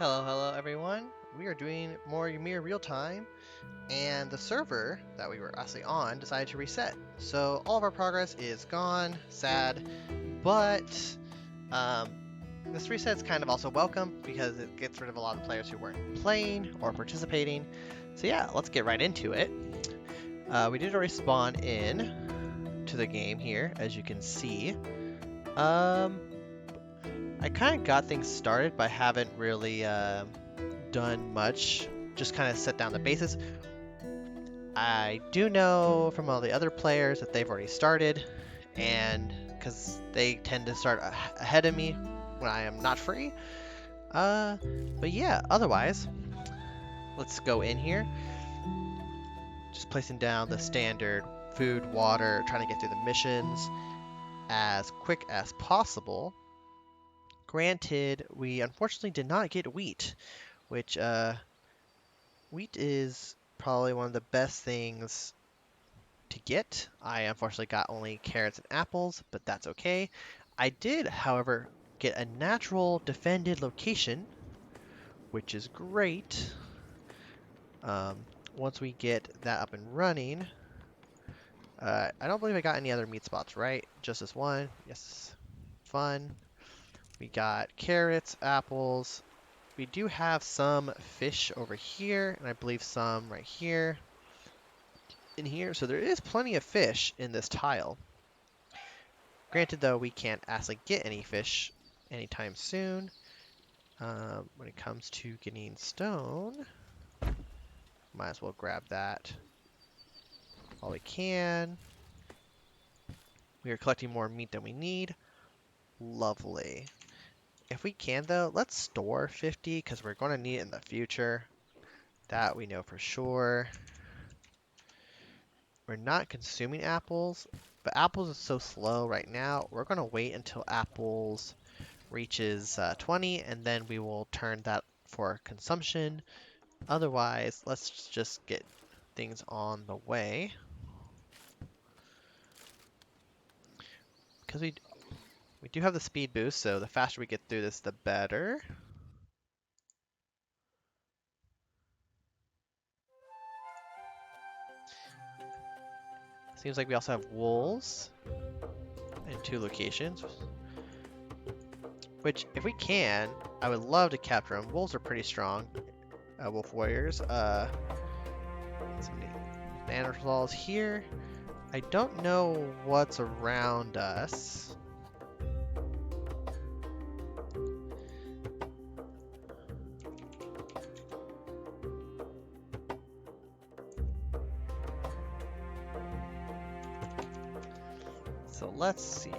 Hello everyone. We are doing more Ymir Realtime, and the server that we were actually on decided to reset. So all of our progress is gone, sad, but um, this reset is kind of also welcome because it gets rid of a lot of players who weren't playing or participating. So yeah, let's get right into it. We did already spawn in to the game here, as you can see. I kind of got things started, but haven't really done much. Just kind of set down the basis. I do know from all the other players that they've already started, and because they tend to start ahead of me when I am not free. But yeah, otherwise, let's go in here. Just placing down the standard food, water, trying to get through the missions as quick as possible. Granted, we unfortunately did not get wheat, which wheat is probably one of the best things to get. I unfortunately got only carrots and apples, but that's okay. I did, however, get a natural defended location, which is great. Once we get that up and running, I don't believe I got any other meat spots, right? Just this one. Yes. Fun. We got carrots, apples. We do have some fish over here, and I believe some right here. In here, so there is plenty of fish in this tile. Granted, though, we can't actually get any fish anytime soon. When it comes to getting stone, might as well grab that while we can. We are collecting more meat than we need. Lovely. If we can, though, let's store 50 because we're going to need it in the future. That we know for sure. We're not consuming apples, but apples is so slow right now. We're going to wait until apples reaches 20, and then we will turn that for consumption. Otherwise, let's just get things on the way. Because we do have the speed boost, so the faster we get through this, the better. Seems like we also have wolves in 2 locations. Which, if we can, I would love to capture them. Wolves are pretty strong. Wolf warriors. Some Neanderthals here. I don't know what's around us. So let's see.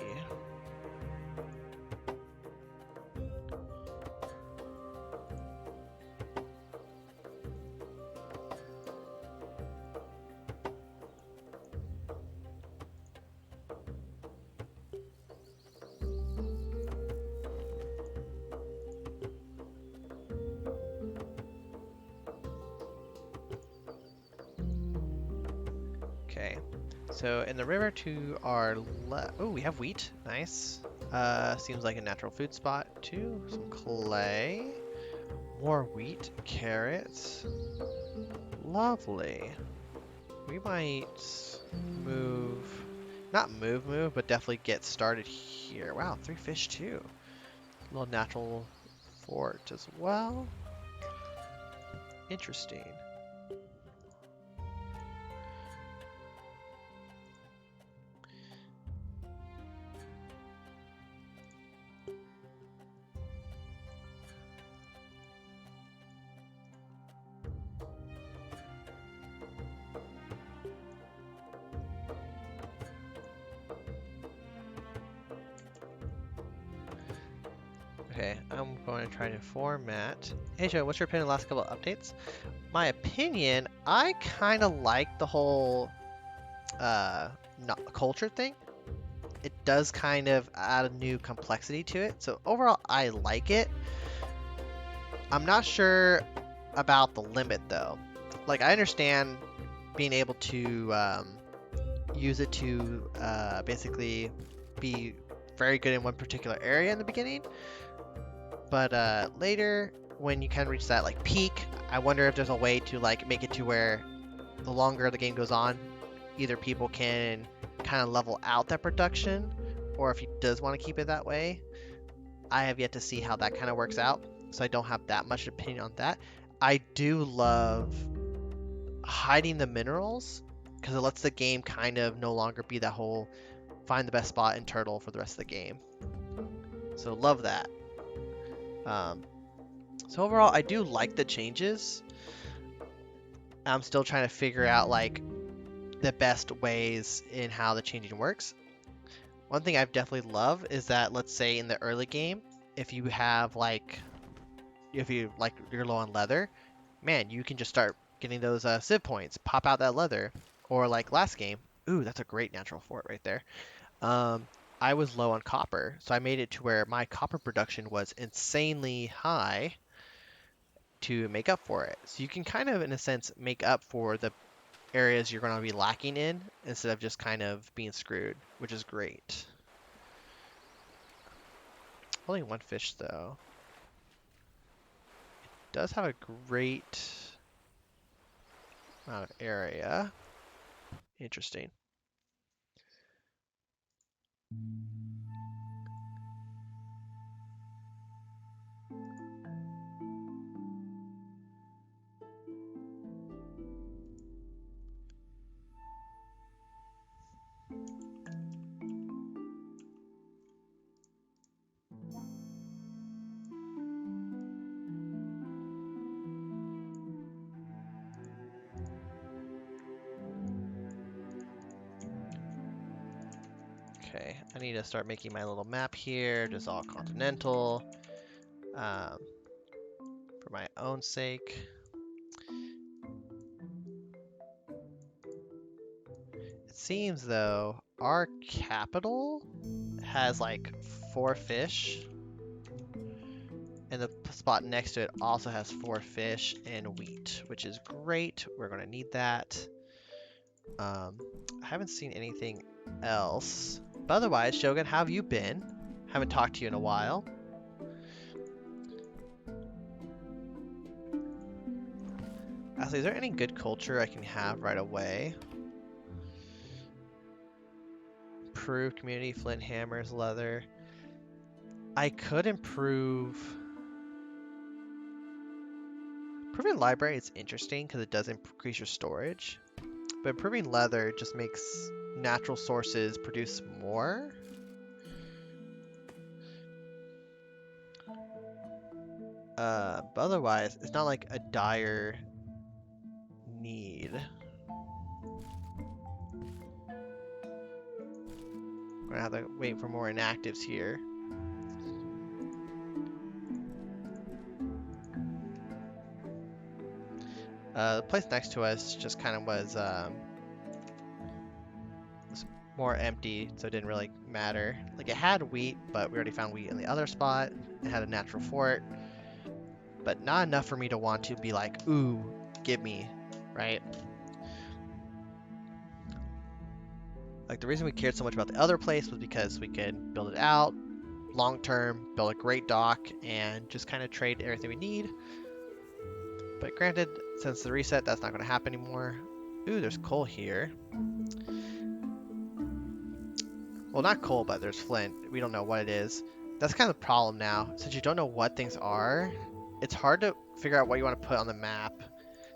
Okay, so in the river to our left, oh, we have wheat, nice. Seems like a natural food spot too. Some clay, more wheat, carrots, lovely. We might move, not move, but definitely get started here. Wow, 3 fish too. A little natural fort as well. Interesting. Okay, I'm going to try to format. Hey Joe, what's your opinion on the last couple of updates? My opinion, I kind of like the whole not culture thing. It does kind of add a new complexity to it. So overall, I like it. I'm not sure about the limit though. Like I understand being able to use it to basically be very good in one particular area in the beginning. But later, when you kind of reach that like peak, I wonder if there's a way to like make it to where the longer the game goes on, either people can kind of level out that production, or if he does want to keep it that way. I have yet to see how that kind of works out, so I don't have that much opinion on that. I do love hiding the minerals because it lets the game kind of no longer be that whole find the best spot in turtle for the rest of the game. So love that. Um, so overall, I do like the changes. I'm still trying to figure out like the best ways in how the changing works. One thing I've definitely loved is that, let's say in the early game, if you have like, if you like you're low on leather, man, you can just start getting those civ points, pop out that leather, or like last game. Ooh, that's a great natural fort right there. Um, I was low on copper, so I made it to where my copper production was insanely high to make up for it. So you can kind of, in a sense, make up for the areas you're going to be lacking in instead of just kind of being screwed, which is great. Only one fish though. Does have a great amount of area. Interesting. Okay, I need to start making my little map here, just all continental, for my own sake. It seems though, our capital has like 4 fish, and the spot next to it also has 4 fish and wheat, which is great. We're gonna need that. I haven't seen anything else. But otherwise, Shogun, how have you been? Haven't talked to you in a while. Actually, is there any good culture I can have right away? Improve community, flint hammers, leather. I could improve... Improving library is interesting because it does increase your storage. But improving leather just makes natural sources produce more. But otherwise, it's not like a dire need. I'm gonna have to wait for more inactives here. The place next to us just kind of was more empty, so it didn't really matter. Like it had wheat, but we already found wheat in the other spot. It had a natural fort, but not enough for me to want to be like, ooh, give me, right? Like the reason we cared so much about the other place was because we could build it out long term, build a great dock, and just kind of trade everything we need. But granted, since the reset, that's not going to happen anymore. Ooh, there's coal here. Well, not coal, but there's flint. We don't know what it is. That's kind of the problem now. Since you don't know what things are, it's hard to figure out what you want to put on the map.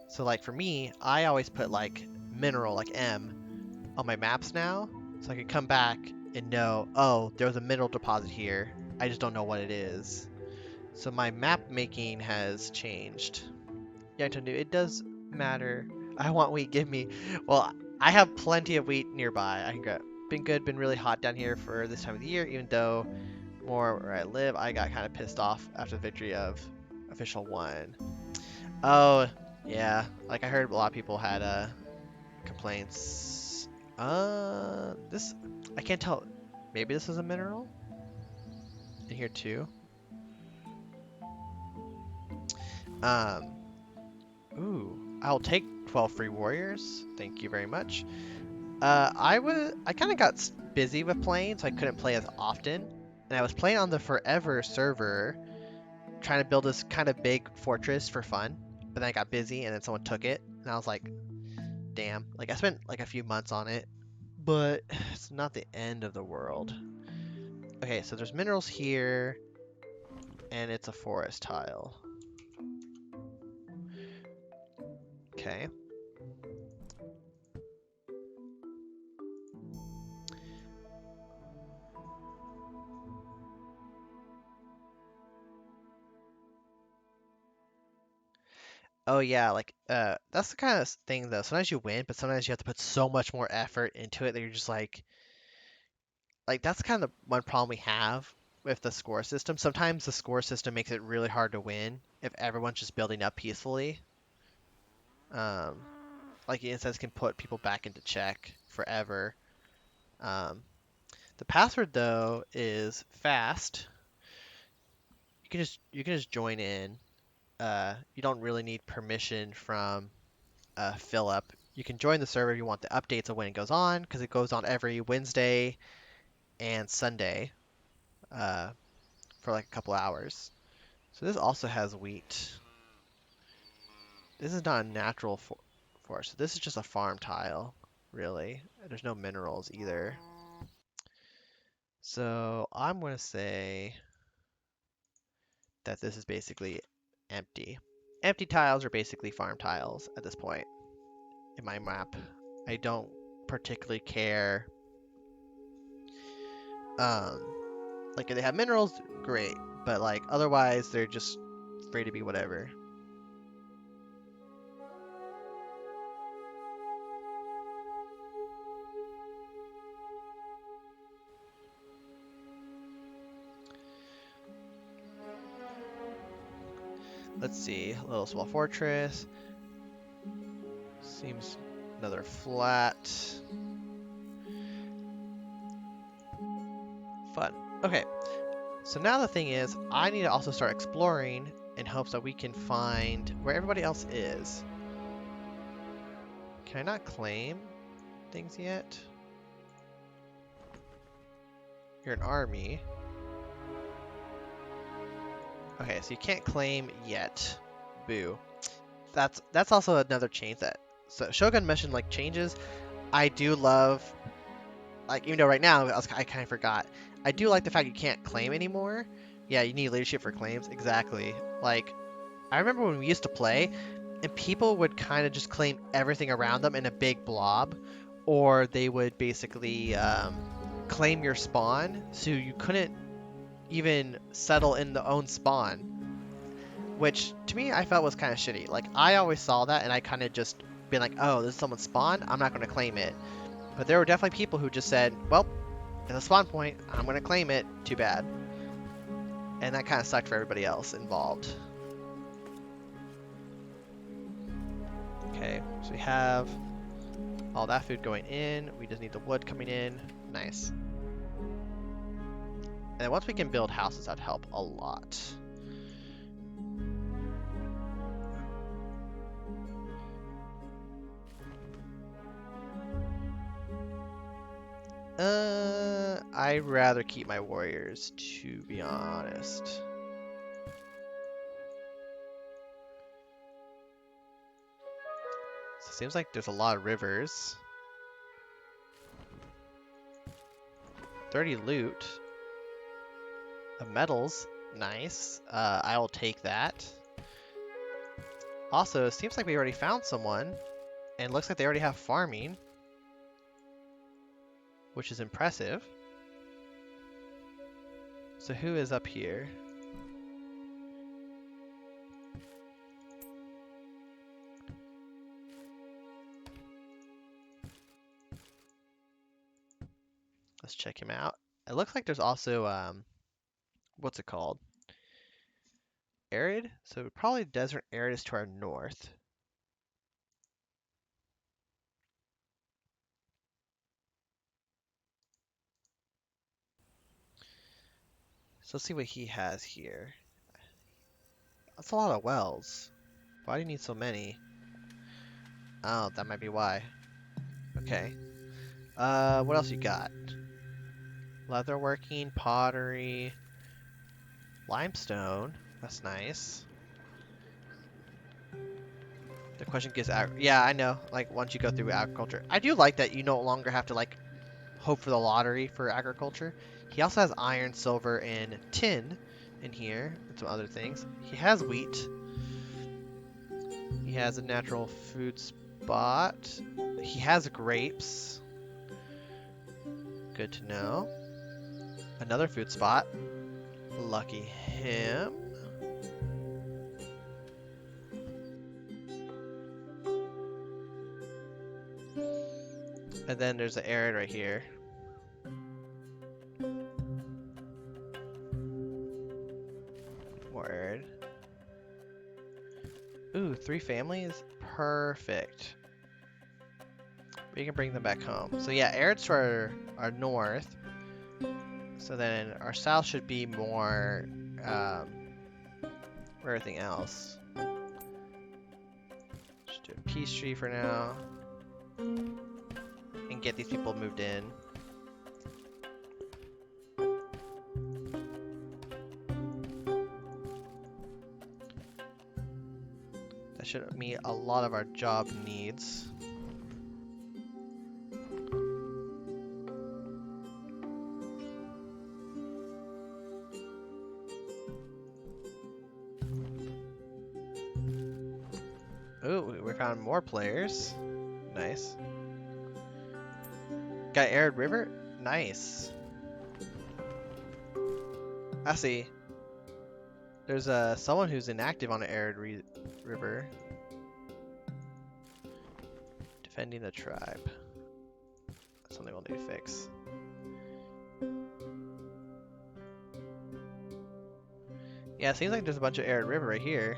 So like for me, I always put like mineral, like M, on my maps now. So I can come back and know, oh, there was a mineral deposit here. I just don't know what it is. So my map making has changed. Yeah, Antonio, it does matter. I want wheat, give me. Well, I have plenty of wheat nearby. I can go. Been good, been really hot down here for this time of the year, even though more where I live, I got kind of pissed off after the victory of Official 1. Oh, yeah. Like I heard a lot of people had complaints. This, I can't tell. Maybe this is a mineral? In here too? Ooh, I'll take 12 free warriors. Thank you very much. I kind of got busy with playing, so I couldn't play as often. And I was playing on the Forever server, trying to build this kind of big fortress for fun, but then I got busy and then someone took it, and I was like, damn. Like I spent like a few months on it, but it's not the end of the world. Okay, so there's minerals here, and it's a forest tile. Okay. Oh yeah, like that's the kind of thing though. Sometimes you win, but sometimes you have to put so much more effort into it that you're just like that's kind of the one problem we have with the score system. Sometimes the score system makes it really hard to win if everyone's just building up peacefully. Um, like it says can put people back into check forever. Um, the password though is fast. You can just join in. You don't really need permission from Philip. You can join the server if you want the updates of when it goes on, because it goes on every Wednesday and Sunday uh, for like a couple hours. So this also has wheat. This is not a natural forest. This is just a farm tile, really. There's no minerals either. So I'm going to say that this is basically empty. Empty tiles are basically farm tiles at this point in my map. I don't particularly care. Um, like if they have minerals, great. But like otherwise, they're just free to be whatever. Let's see, a little small fortress. Seems another flat. Fun. Okay, so now the thing is, I need to also start exploring in hopes that we can find where everybody else is. Can I not claim things yet? You're an army. Okay, so you can't claim yet. Boo. That's also another change that. So Shogun mentioned like changes. I do love, like even though right now I kind of forgot. I do like the fact you can't claim anymore. Yeah, you need leadership for claims. Exactly. Like I remember when we used to play, and people would kind of just claim everything around them in a big blob, or they would basically claim your spawn, so you couldn't even settle in the own spawn. Which to me I felt was kind of shitty. Like I always saw that and I kind of just been like, oh, this is someone's spawn, I'm not going to claim it. But there were definitely people who just said, well, it's a spawn point, I'm going to claim it, too bad. And that kind of sucked for everybody else involved. Okay, so we have all that food going in, we just need the wood coming in, nice. And once we can build houses, that'd help a lot. I'd rather keep my warriors, to be honest. So it seems like there's a lot of rivers. 30 loot. Of metals, nice. I will take that. Also, it seems like we already found someone, and it looks like they already have farming, which is impressive. So who is up here? Let's check him out. It looks like there's also, what's it called? Arid? So probably desert arid is to our north. So let's see what he has here. That's a lot of wells. Why do you need so many? Oh, that might be why. Okay. What else you got? Leatherworking, pottery, limestone. That's nice. The question gets yeah, I know. Like once you go through agriculture, I do like that you no longer have to like hope for the lottery for agriculture. He also has iron, silver, and tin in here, and some other things. He has wheat. He has a natural food spot. He has grapes. Good to know. Another food spot. Lucky him. And then there's an arid right here. More arid. Ooh, 3 families? Perfect. We can bring them back home. So yeah, arids to our north. So then our south should be more for everything else. Just do a peace tree for now. And get these people moved in. That should meet a lot of our job needs. Ooh, we found more players. Nice. Got Arid River? Nice. I see. There's someone who's inactive on an Arid River. Defending the tribe. That's something we'll need to fix. Yeah, it seems like there's a bunch of Arid River right here.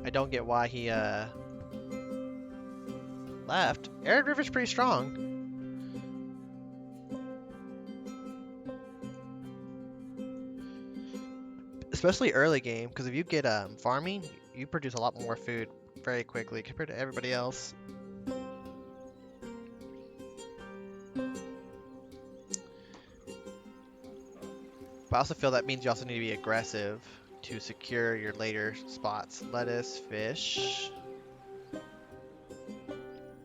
I don't get why he left. Arid River's pretty strong. Especially early game, because if you get farming, you produce a lot more food very quickly compared to everybody else. But I also feel that means you also need to be aggressive to secure your later spots. Lettuce, fish.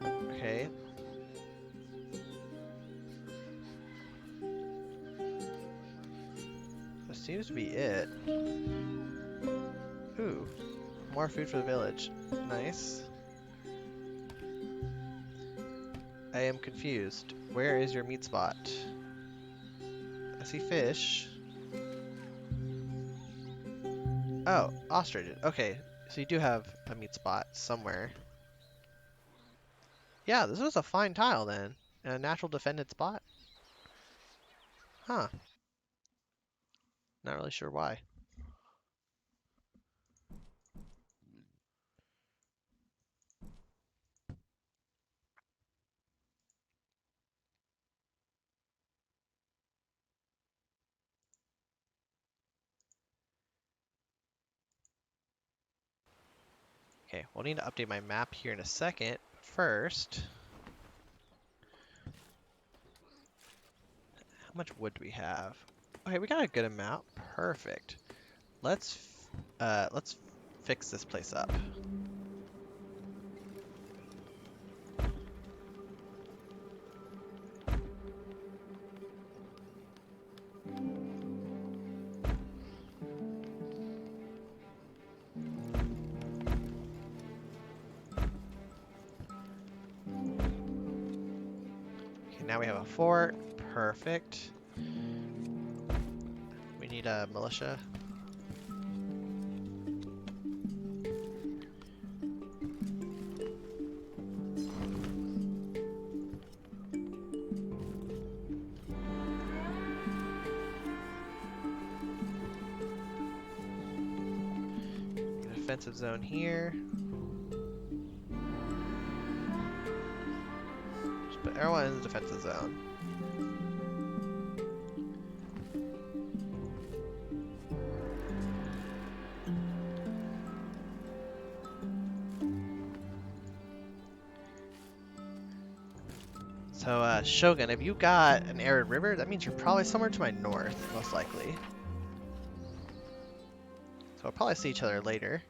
Okay. That seems to be it. Ooh. More food for the village. Nice. I am confused. Where is your meat spot? I see fish. Oh, ostriches. Okay, so you do have a meat spot somewhere. Yeah, this was a fine tile then. A natural defended spot. Huh. Not really sure why. Okay, we'll need to update my map here in a second. First, how much wood do we have? Okay, we got a good amount. Perfect. Let's fix this place up. Okay, now we have a fort. Perfect. We need a militia. Defensive zone here. Just put everyone in the defensive zone. So, Shogun, if you got an arid river, that means you're probably somewhere to my north, most likely. So we'll probably see each other later.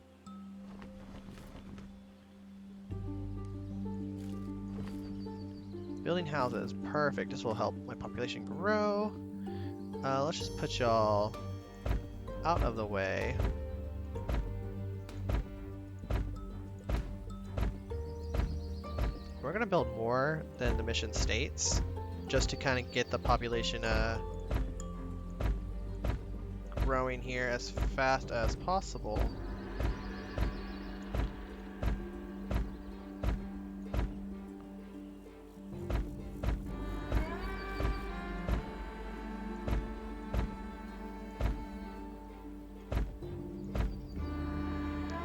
Building houses, perfect. This will help my population grow. Let's just put y'all out of the way. We're gonna build more than the mission states, just to kind of get the population growing here as fast as possible.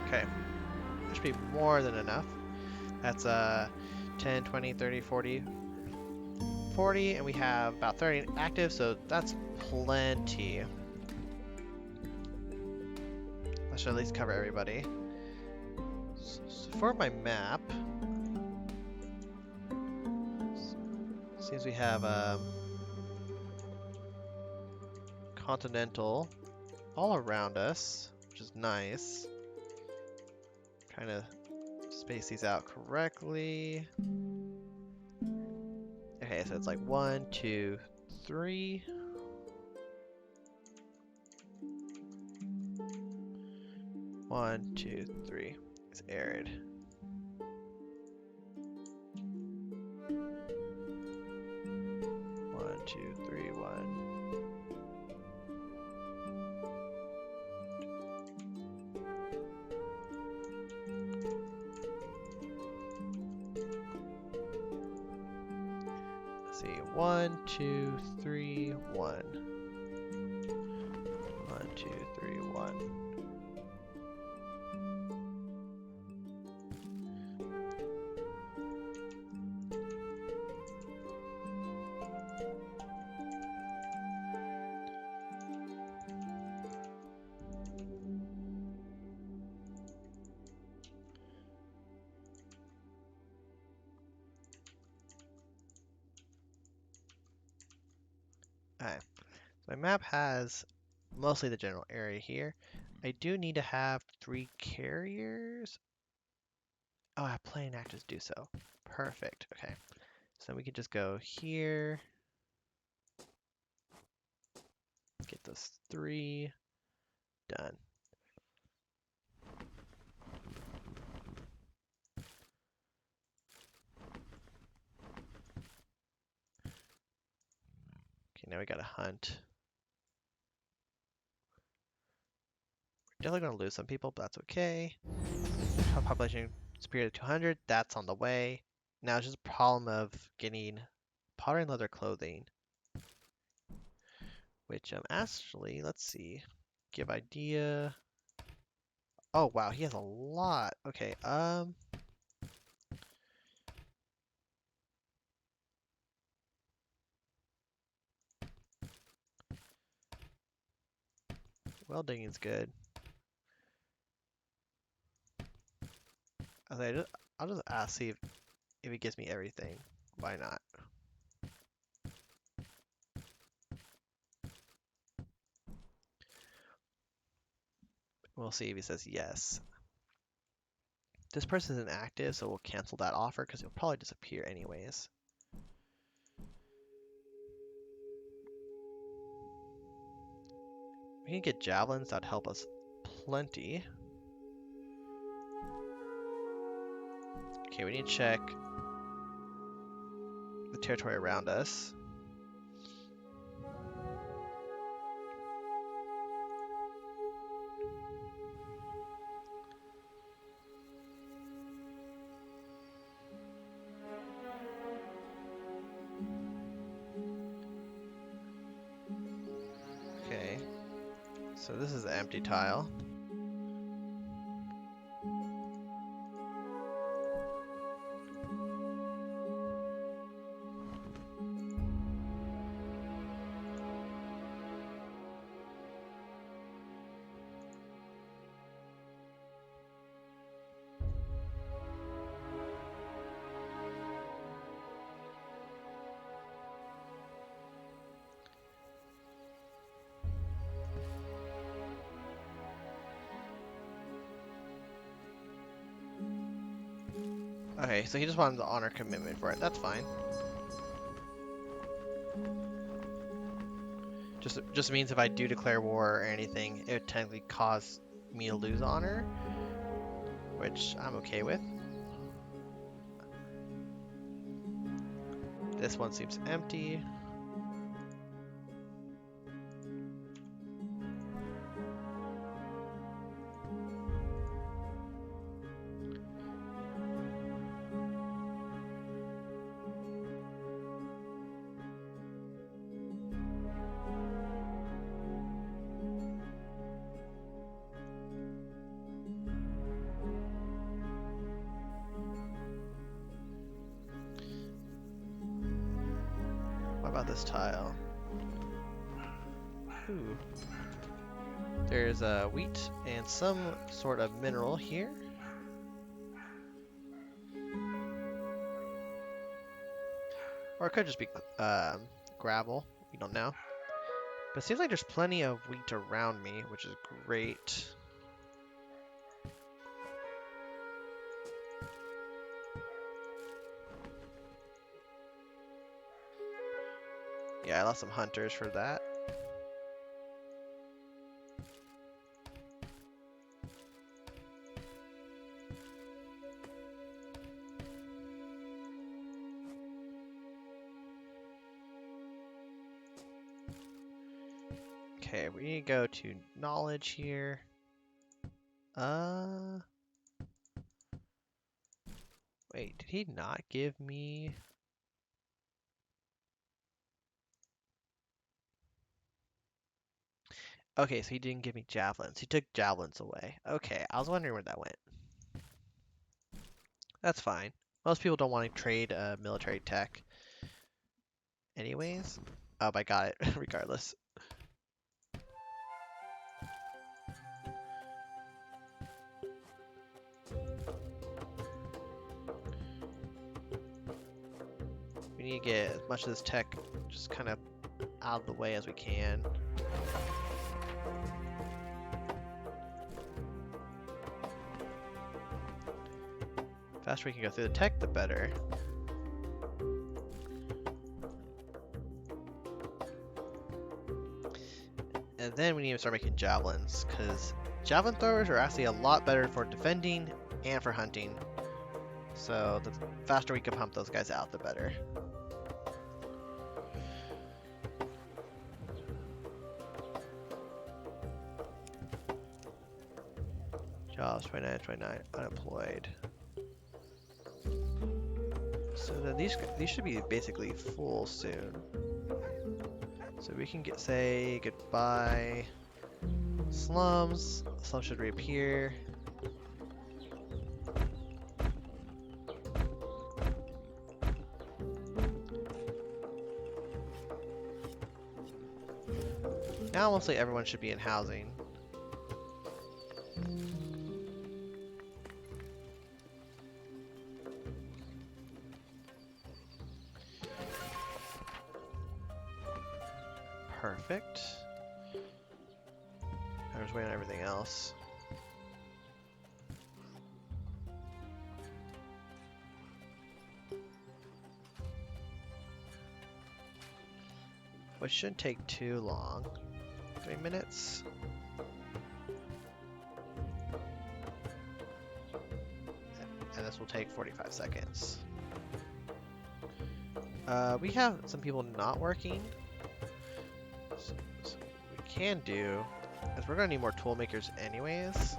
Okay, that should be more than enough. That's 10, 20, 30, 40, 40, and we have about 30 active, so that's plenty. I should at least cover everybody. So for my map, seems we have continental all around us, which is nice. Trying to space these out correctly. Okay, so it's like 1, 2, 3. One, two, three. It's arid. One, two, three, one. Let's see. 1, 2, 3, 1. 1, 2, 3, 1. Alright, so my map has mostly the general area here. I do need to have 3 carriers. Oh, I have plane actors do so. Perfect. Okay, so we could just go here. Get those 3 done. Okay, now we gotta hunt. Definitely gonna lose some people, but that's okay. Population superior to 200, that's on the way. Now it's just a problem of getting pottery and leather clothing. Which, actually, let's see. Give idea. Oh, wow, he has a lot. Okay, welding is good. I'll just ask, see if he gives me everything. Why not? We'll see if he says yes. This person isn't active, so we'll cancel that offer because he'll probably disappear anyways. We can get javelins, that'd help us plenty. Okay, we need to check the territory around us. Okay, so this is an empty tile. Okay, so he just wanted the honor commitment for it. That's fine. Just means if I do declare war or anything, it would technically cause me to lose honor, which I'm okay with. This one seems empty. What about this tile? Ooh. There's wheat and some sort of mineral here. Or it could just be gravel. We don't know. But it seems like there's plenty of wheat around me, which is great. Yeah, I lost some hunters for that. Okay, we need to go to knowledge here. Wait, did he not give me... Okay, so he didn't give me javelins. He took javelins away. Okay, I was wondering where that went. That's fine. Most people don't want to trade military tech. Anyways. Oh, I got it, regardless. We need to get as much of this tech just kind of out of the way as we can. The faster we can go through the tech, the better. And then we need to start making javelins, because javelin throwers are actually a lot better for defending and for hunting. So the faster we can pump those guys out, the better. Jobs 29, unemployed. So then these should be basically full soon. So we can say goodbye. Slums. Slums should reappear. Now mostly everyone should be in housing. Perfect. I was waiting on everything else. Which shouldn't take too long. 3 minutes. And this will take 45 seconds. We have some people not working. So what we can do is we're gonna need more tool makers anyways. So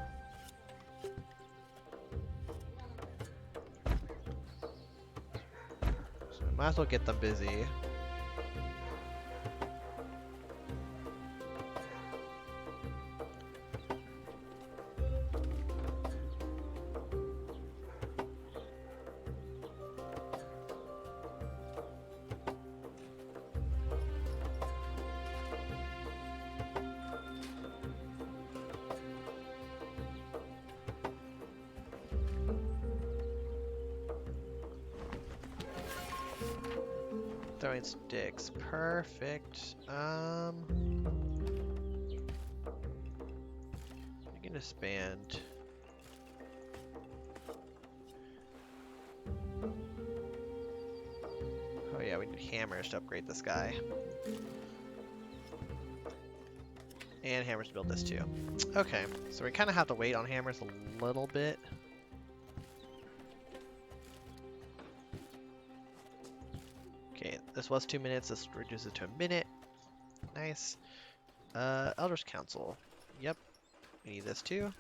we might as well get them busy. Throwing sticks, perfect. I'm gonna spend Oh yeah, we need hammers to upgrade this guy. And hammers to build this too. Okay, so we kind of have to wait on hammers a little bit. Okay, this was 2 minutes. This reduces it to a minute. Nice. Elders Council. Yep, we need this too.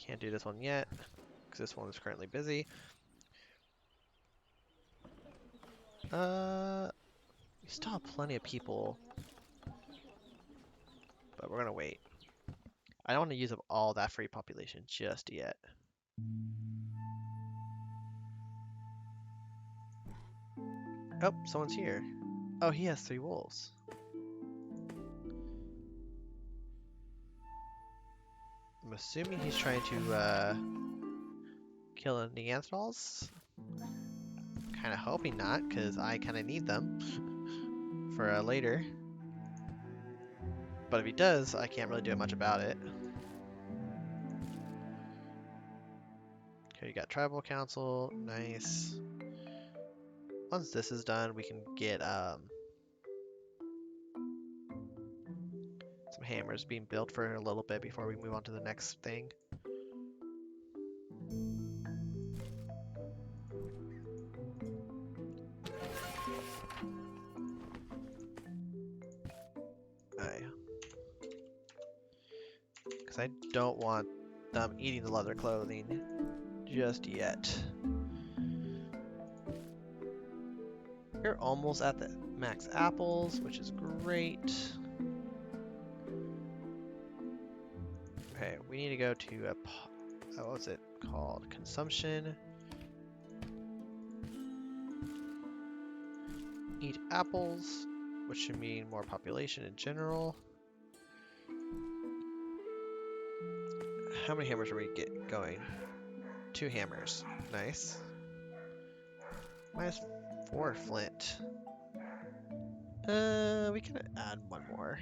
Can't do this one yet, because this one is currently busy. We still have plenty of people, but we're gonna wait. I don't want to use up all that free population just yet. Oh, someone's here. Oh, he has 3 wolves. I'm assuming he's trying to kill the Neanderthals. Kind of hoping not, because I kind of need them for later. But if he does, I can't really do much about it. Okay, you got Tribal Council. Nice. Once this is done, we can get some hammers being built for a little bit before we move on to the next thing. Because I don't want them eating the leather clothing just yet. You're almost at the max apples, which is great. Okay, we need to go to a, what was it called? Consumption. Eat apples, which should mean more population in general. How many hammers are we going? 2 hammers. Nice. -4 flint. We can add 1 more.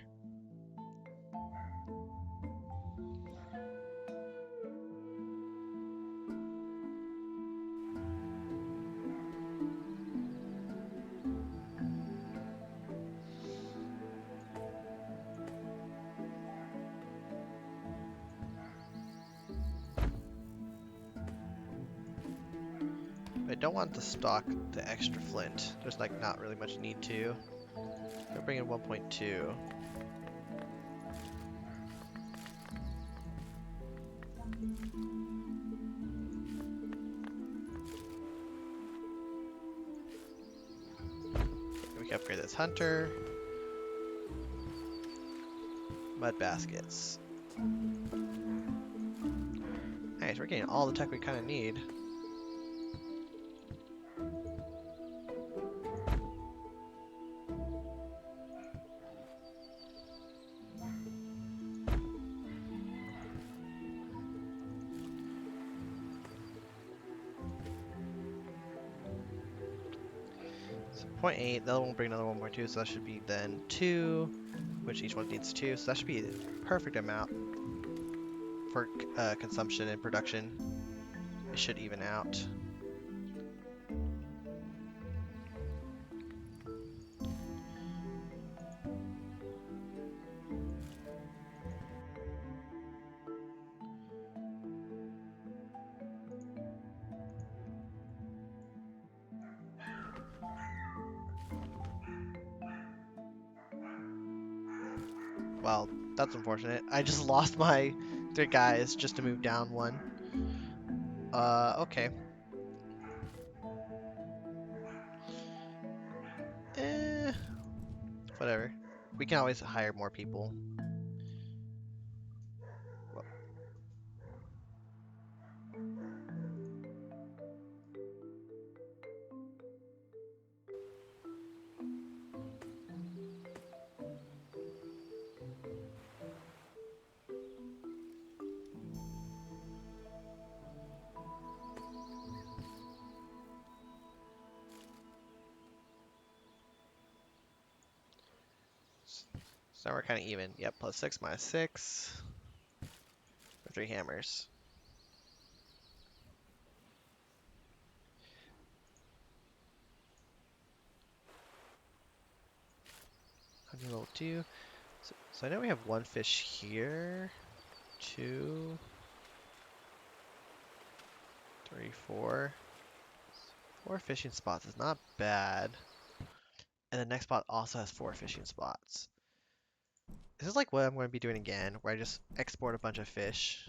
I don't want to stock the extra flint. There's like not really much need to. We'll bring in 1.2. We can upgrade this hunter. Mud baskets. Nice, we're getting all the tech we kind of need. So 0.8, the other one will bring another 1.2, so that should be then 2, which each one needs 2, so that should be the perfect amount for consumption and production. It should even out. Well, that's unfortunate. I just lost my 3 guys just to move down 1. Okay. Eh, whatever. We can always hire more people. So now we're kind of even. Yep, +6, -6. For 3 hammers. This is level 2. So I know we have one fish here. 2, 3, 4. 4 fishing spots is not bad. And the next spot also has 4 fishing spots. This is like what I'm going to be doing again, where I just export a bunch of fish.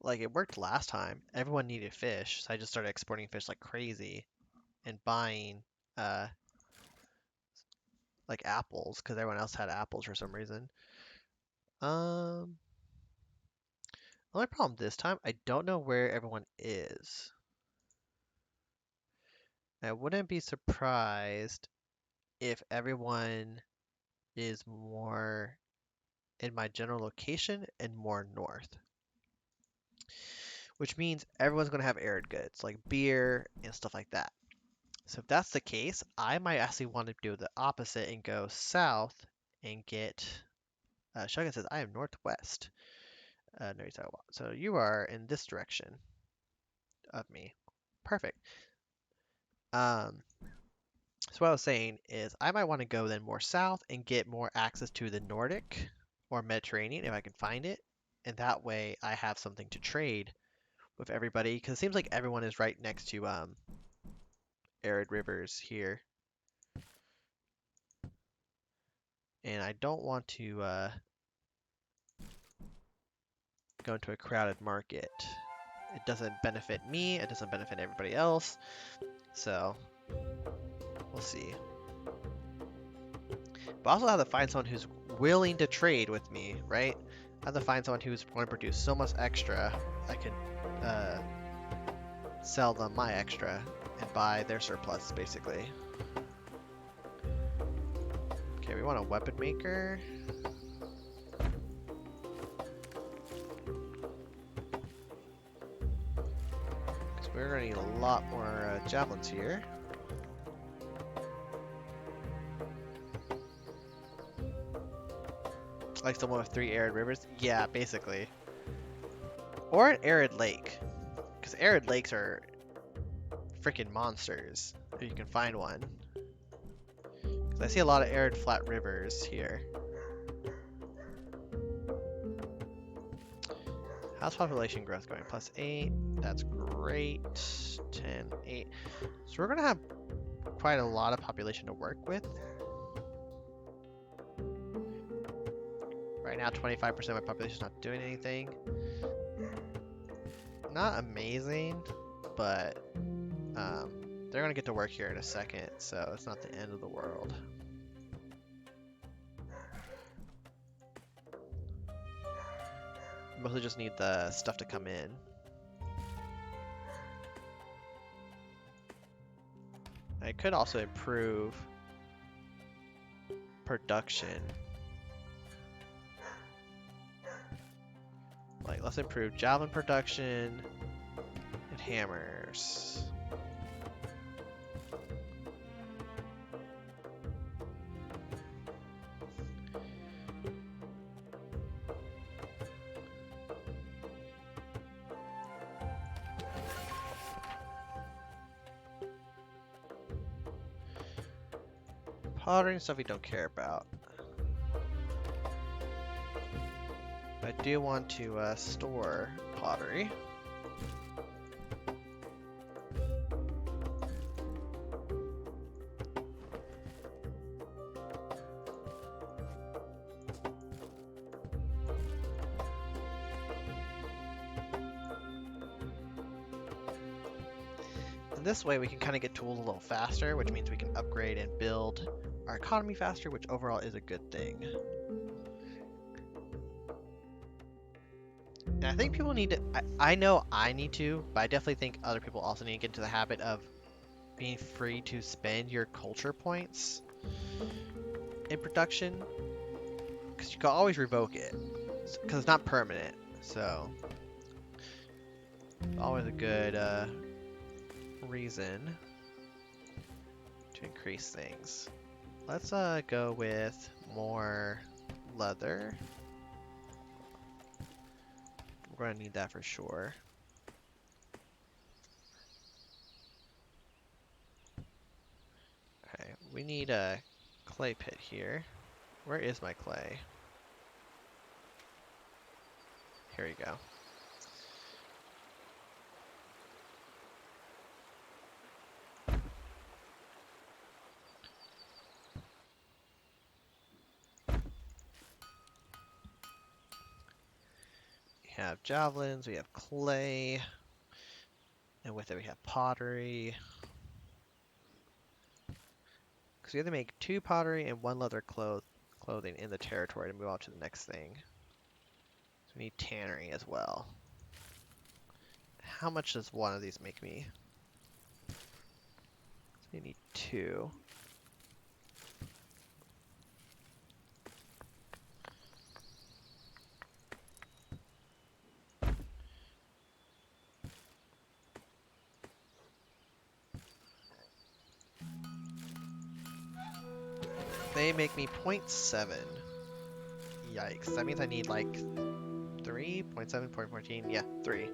Like it worked last time. Everyone needed fish, so I just started exporting fish like crazy and buying uh like apples because everyone else had apples for some reason. Um, only problem this time, I don't know where everyone is. I wouldn't be surprised if everyone is more in my general location and more north. Which means everyone's going to have arid goods like beer and stuff like that. So if that's the case, I might actually want to do the opposite and go south and get. Shogun says I am northwest. No, so you are in this direction of me. Perfect. Um, so what I was saying is I might want to go then more south and get more access to the Nordic or Mediterranean if I can find it, and that way I have something to trade with everybody because it seems like everyone is right next to arid rivers here, and I don't want to go into a crowded market. It doesn't benefit me, it doesn't benefit everybody else, so we'll see. But I also have to find someone who's willing to trade with me, right? I have to find someone who's going to produce so much extra, I can uh, sell them my extra and buy their surplus, basically. Okay, we want a weapon maker. Because we're going to need a lot more javelins here. Like someone with 3 arid rivers? Yeah, basically. Or an arid lake. Because arid lakes are freaking monsters. If you can find one. Because I see a lot of arid flat rivers here. How's population growth going? +8. That's great. 10, 8. So we're going to have quite a lot of population to work with. Right now, 25% of my population is not doing anything. Not amazing, but they're going to get to work here in a second, so it's not the end of the world. Mostly just need the stuff to come in. I could also improve production. Like, let's improve javelin production and hammers. Pottery and stuff we don't care about. I do want to store pottery. And this way we can kind of get tools a little faster, which means we can upgrade and build our economy faster, which overall is a good thing. And I think people need to, I know I need to, but I definitely think other people also need to get into the habit of being free to spend your culture points in production, because you can always revoke it, because it's not permanent, so always a good reason to increase things. Let's go with more leather. We're gonna need that for sure. we need a clay pit here. Where is my clay? Here we go. We have javelins, we have clay, and with it we have pottery. Because we have to make 2 pottery and 1 leather clothing in the territory to move on to the next thing. So we need tannery as well. How much does one of these make me? So we need 2. They make me 0.7. Yikes. That means I need like 3? 0.7, 0.14? Yeah, 3.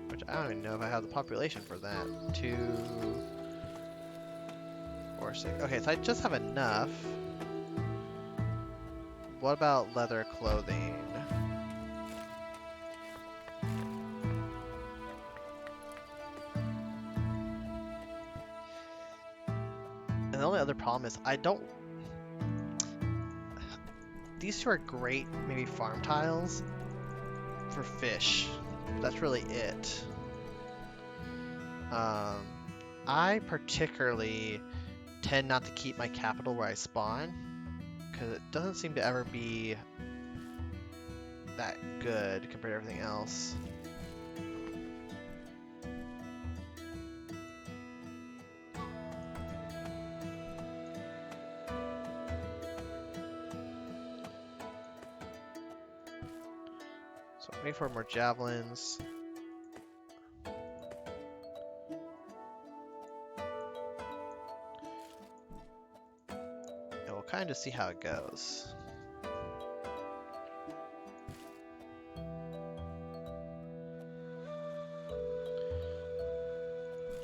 Which I don't even know if I have the population for that. 2, 4, 6. Okay, so I just have enough. What about leather clothing? And the only other problem is I don't... These 2 are great, maybe farm tiles for fish. That's really it. I particularly tend not to keep my capital where I spawn, because it doesn't seem to ever be that good compared to everything else. So I need 4 more javelins. And we'll kind of see how it goes.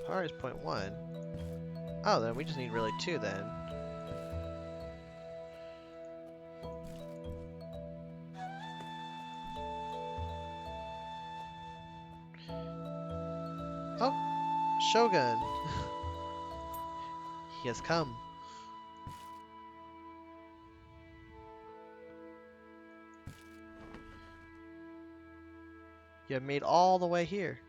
Power is 0.1. Oh, then we just need really 2 then. Oh, Shogun! He has come. You have made all the way here.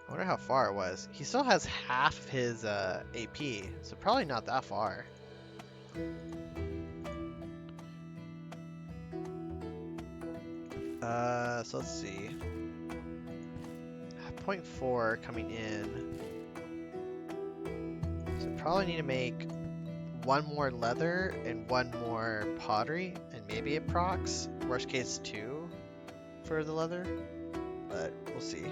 I wonder how far it was. He still has half of his AP, so probably not that far. So let's see. 0.4 coming in. So probably need to make 1 more leather and 1 more pottery, and maybe it procs. Worst case 2 for the leather, but we'll see.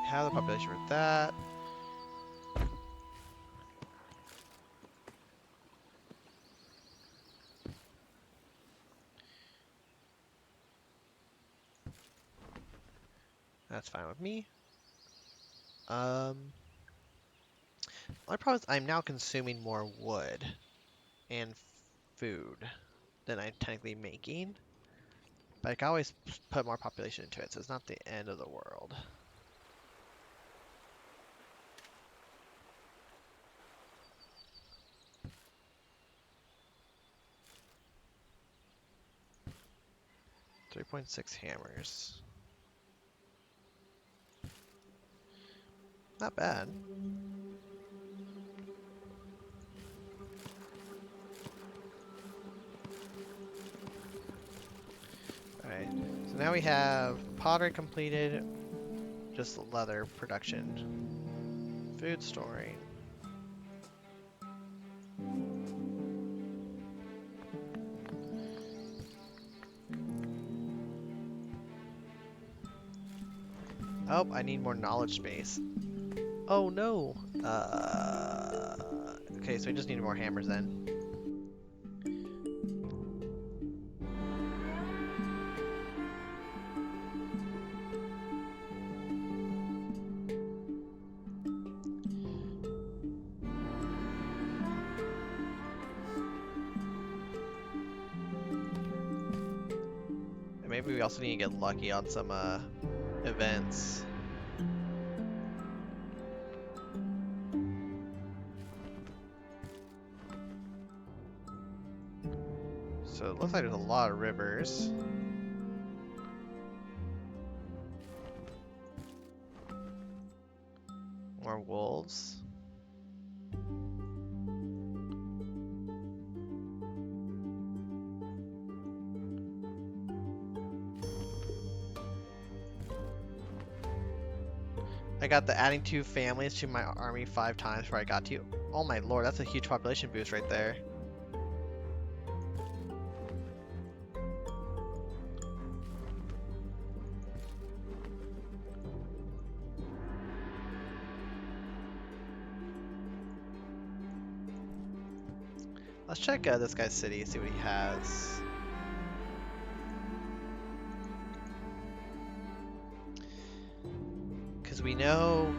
Have the population for that. That's fine with me. My problem is I'm now consuming more wood and food than I'm technically making. But I can always put more population into it, so it's not the end of the world. .6 hammers. Not bad. Alright, so now we have pottery completed, just leather production. Food storing. Oh, I need more knowledge space. Oh no! Okay, so we just need more hammers then. And maybe we also need to get lucky on some events. So it looks like there's a lot of rivers. More wolves. I got the adding 2 families to my army 5 times before I got to you. Oh my lord, that's a huge population boost right there. Let's check this guy's city, see what he has. Because we know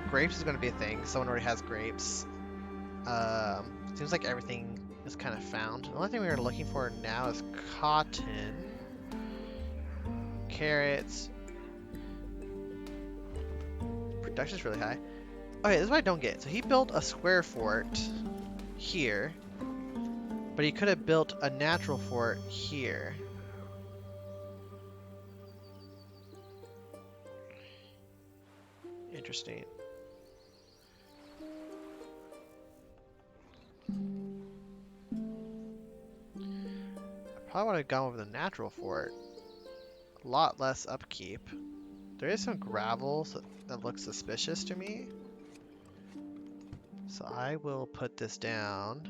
grapes is going to be a thing. Someone already has grapes. Seems like everything is kind of found. The only thing we are looking for now is cotton, carrots. Production's really high. Okay, this is what I don't get. So he built a square fort here, but he could have built a natural fort here. Interesting. I probably would have gone with the natural fort. A lot less upkeep. There is some gravel that looks suspicious to me. So I will put this down.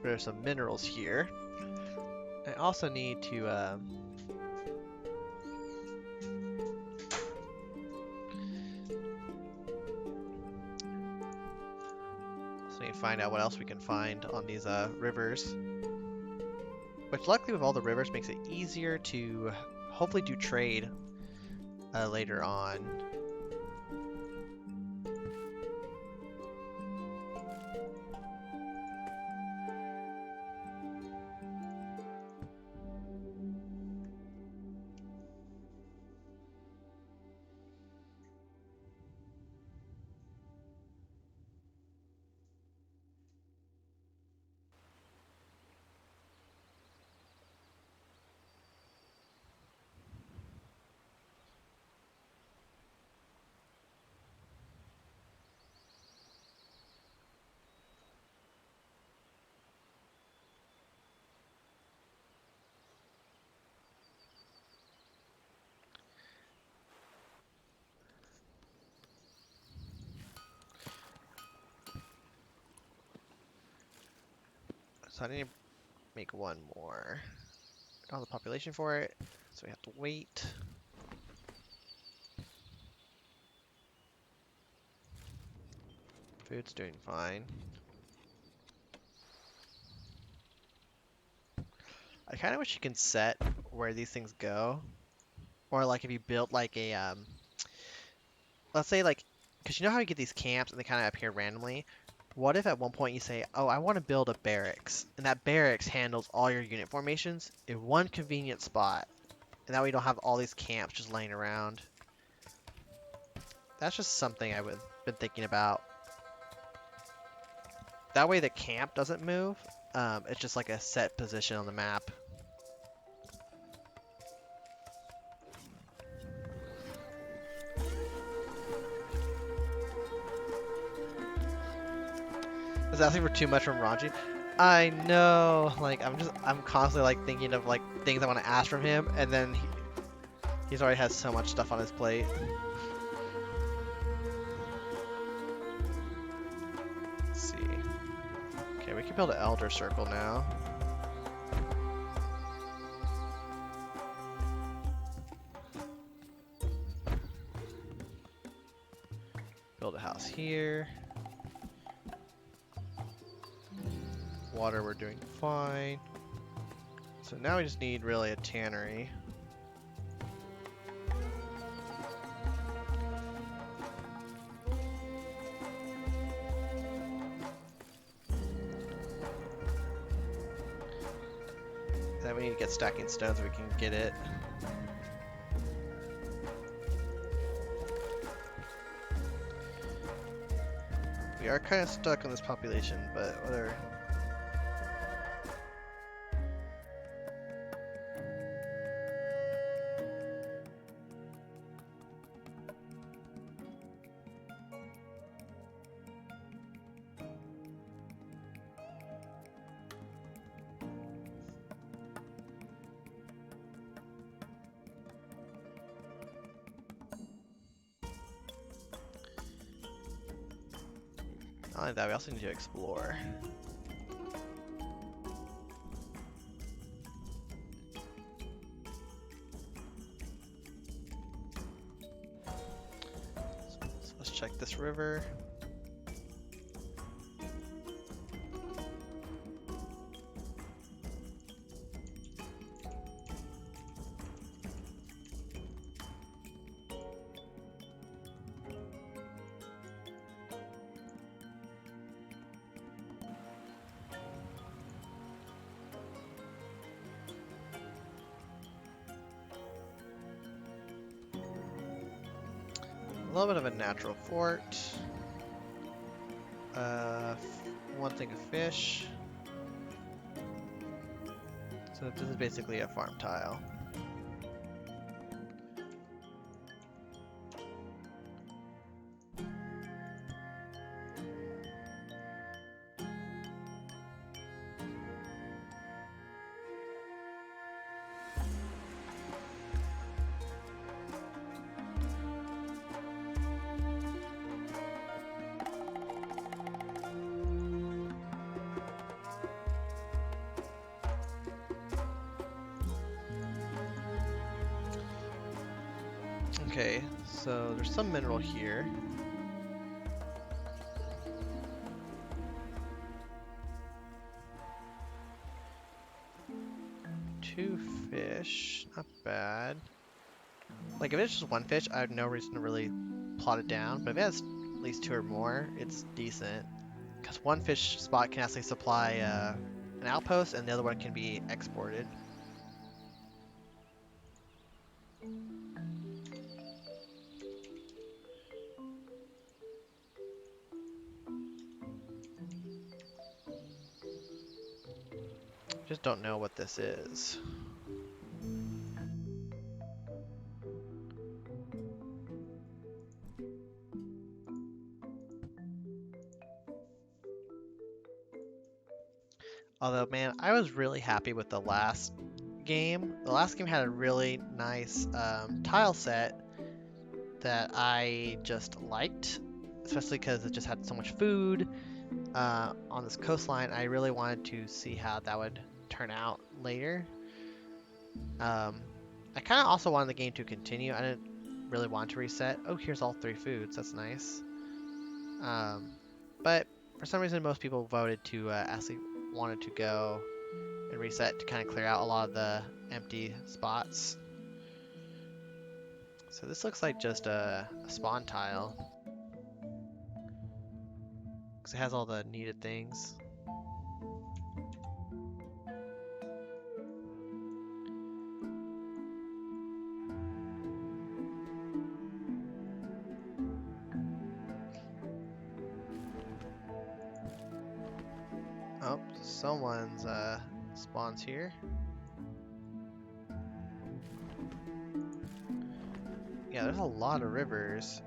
There's some minerals here. I also need to find out what else we can find on these rivers. Which luckily with all the rivers makes it easier to hopefully do trade later on. So I need to make one more. Don't have the population for it, so we have to wait. Food's doing fine. I kind of wish you can set where these things go. Or like if you built like a, let's say like, because you know how you get these camps and they kind of appear randomly? What if at one point you say, oh, I want to build a barracks, and that barracks handles all your unit formations in one convenient spot, and that way you don't have all these camps just laying around. That's just something I've been thinking about. That way the camp doesn't move. It's just like a set position on the map. Is that asking for too much from Ranji? I know. Like I'm constantly like thinking of like things I want to ask from him, and then he's already has so much stuff on his plate. Let's see. Okay, we can build an elder circle now. Build a house here. Water, we're doing fine. So now we just need really a tannery. Then we need to get stacking stones so we can get it. We are kind of stuck on this population, but whatever. Not only that, we also need to explore. So let's check this river. A little bit of a natural fort. One thing of fish. So this is basically a farm tile. Okay, so there's some mineral here. Two fish, not bad. Like if it's just one fish, I have no reason to really plot it down, but if it has at least two or more, it's decent. Because one fish spot can actually supply an outpost, and the other one can be exported. Just don't know what this is. Although, man, I was really happy with the last game. The last game had a really nice tile set that I just liked, especially because it just had so much food on this coastline. I really wanted to see how that would turn out later. I kind of also wanted the game to continue. I didn't really want to reset. Oh, here's all three foods. That's nice. But for some reason, most people voted to actually wanted to go and reset to kind of clear out a lot of the empty spots. So this looks like just a spawn tile. Because it has all the needed things. Oh, someone's spawns here. Yeah, there's a lot of rivers.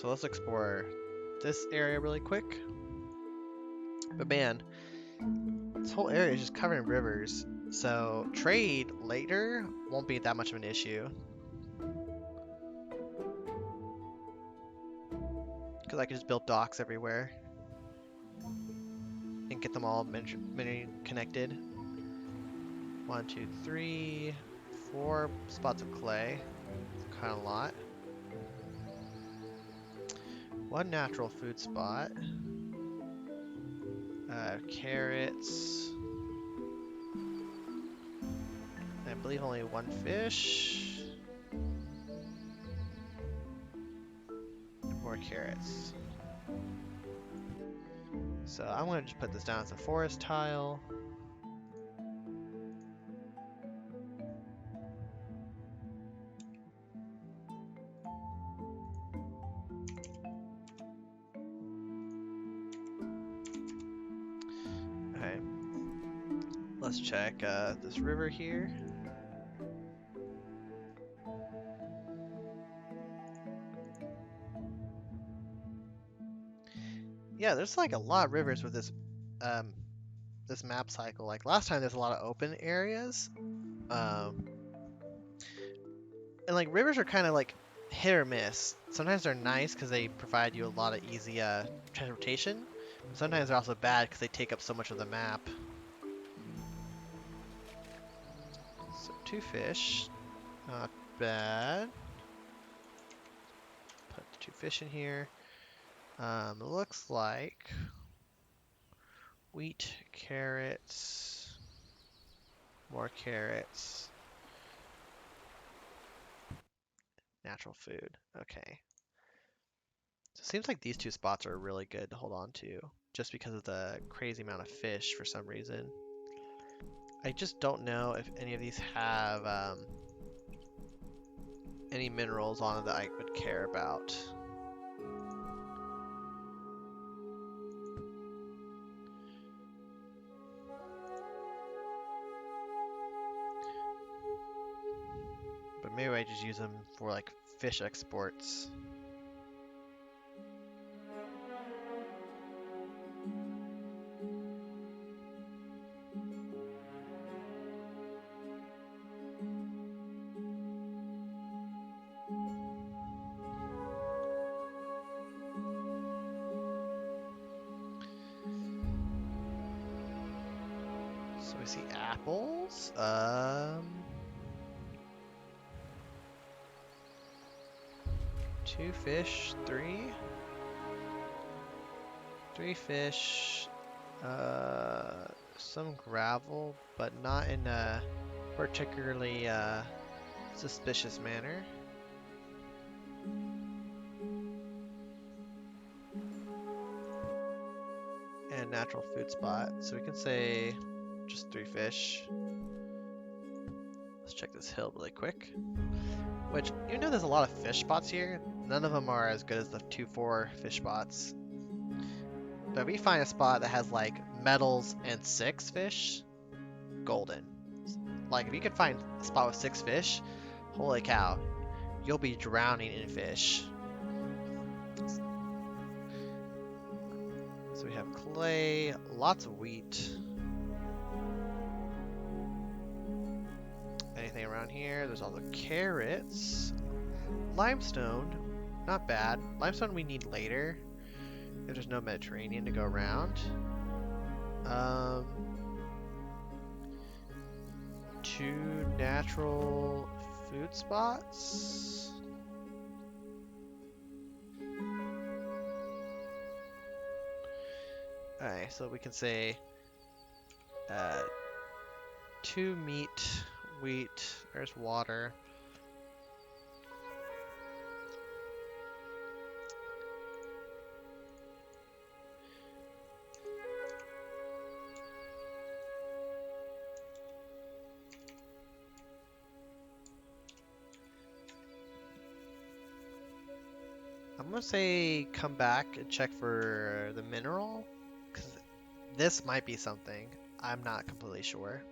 So let's explore this area really quick. But man, this whole area is just covered in rivers. So trade later won't be that much of an issue. Because I can just build docks everywhere. And get them all many connected. 1, 2, 3, 4 spots of clay. Kind of a lot. 1 natural food spot. Carrots. I believe only 1 fish. And more carrots. So I'm going to just put this down as a forest tile. Okay. Let's check this river here. Yeah, there's like a lot of rivers with this map cycle. Like last time there's a lot of open areas. And like rivers are kind of like hit or miss. Sometimes they're nice because they provide you a lot of easy transportation. But sometimes they're also bad because they take up so much of the map. So 2 fish, not bad. Put the 2 fish in here. It looks like wheat, carrots, more carrots, natural food. Okay. So it seems like these 2 spots are really good to hold on to, just because of the crazy amount of fish for some reason. I just don't know if any of these have any minerals on it that I would care about. But maybe I just use them for like fish exports. So we see apples. 2 fish, 3. 3 fish. Some gravel, but not in a particularly suspicious manner. And natural food spot. So we can say just 3 fish. Let's check this hill really quick. Which, even though there's a lot of fish spots here, none of them are as good as the 2-4 fish spots. But if we find a spot that has like metals and 6 fish, golden. Like if you can find a spot with 6 fish, holy cow, you'll be drowning in fish. So we have clay, lots of wheat. Anything around here? There's all the carrots. Limestone, not bad. Limestone we need later if there's no Mediterranean to go around. 2 natural food spots. Alright, so we can say 2 meat, wheat, there's water. I'm gonna say come back and check for the mineral, because this might be something. I'm not completely sure.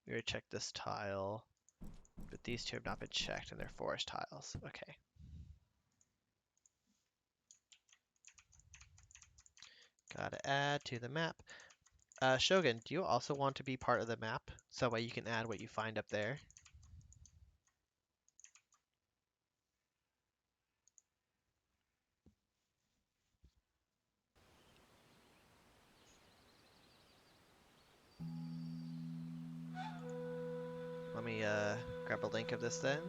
We already checked this tile, but these two have not been checked and they're forest tiles. Okay. Gotta add to the map. Shogun, do you also want to be part of the map? So that way you can add what you find up there. Let me grab a link of this then.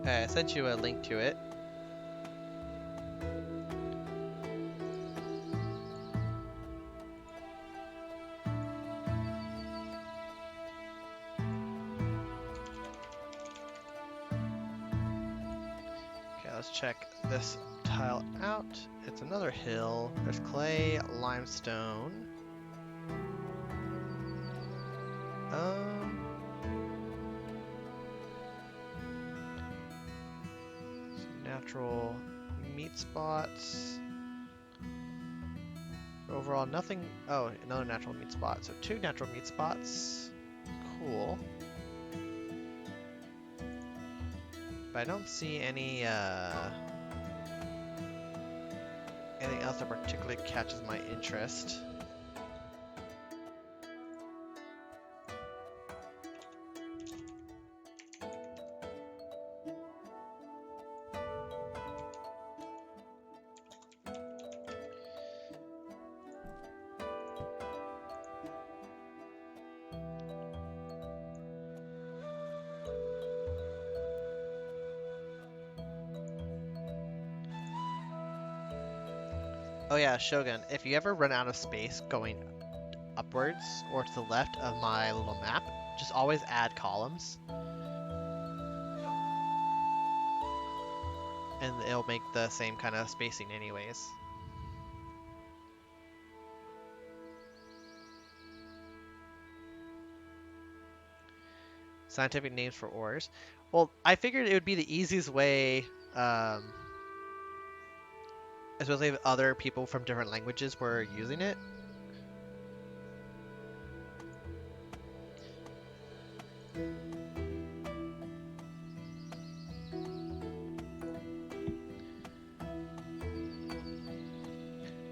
I sent you a link to it. Okay, let's check this tile out. It's another hill. There's clay, limestone. Some natural meat spots. Overall, nothing. Oh, another natural meat spot. So 2 natural meat spots. Cool. But I don't see any anything else that particularly catches my interest. Oh yeah, Shogun, if you ever run out of space going upwards or to the left of my little map, just always add columns. And it'll make the same kind of spacing anyways. Scientific names for ores. Well, I figured it would be the easiest way, especially if other people from different languages were using it.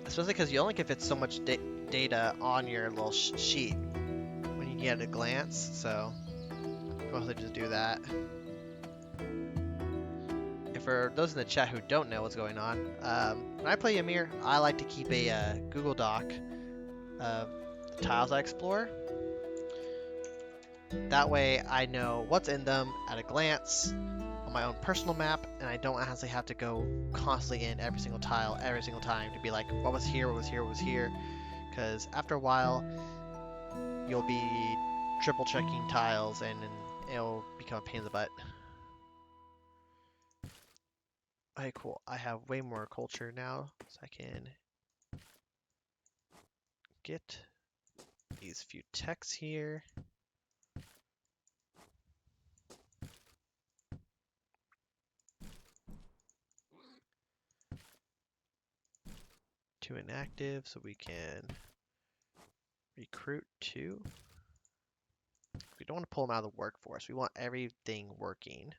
Especially because you only can fit so much data on your little sheet when you get a glance, so I'll mostly just do that. And for those in the chat who don't know what's going on, when I play Ymir, I like to keep a Google Doc of the tiles I explore. That way I know what's in them at a glance on my own personal map, and I don't actually have to go constantly in every single tile every single time to be like, what was here, what was here, what was here. Because after a while, you'll be triple checking tiles and it'll become a pain in the butt. Okay, cool. I have way more culture now, so I can get these few techs here. To inactive, so we can recruit 2. We don't want to pull them out of the workforce. We want everything working.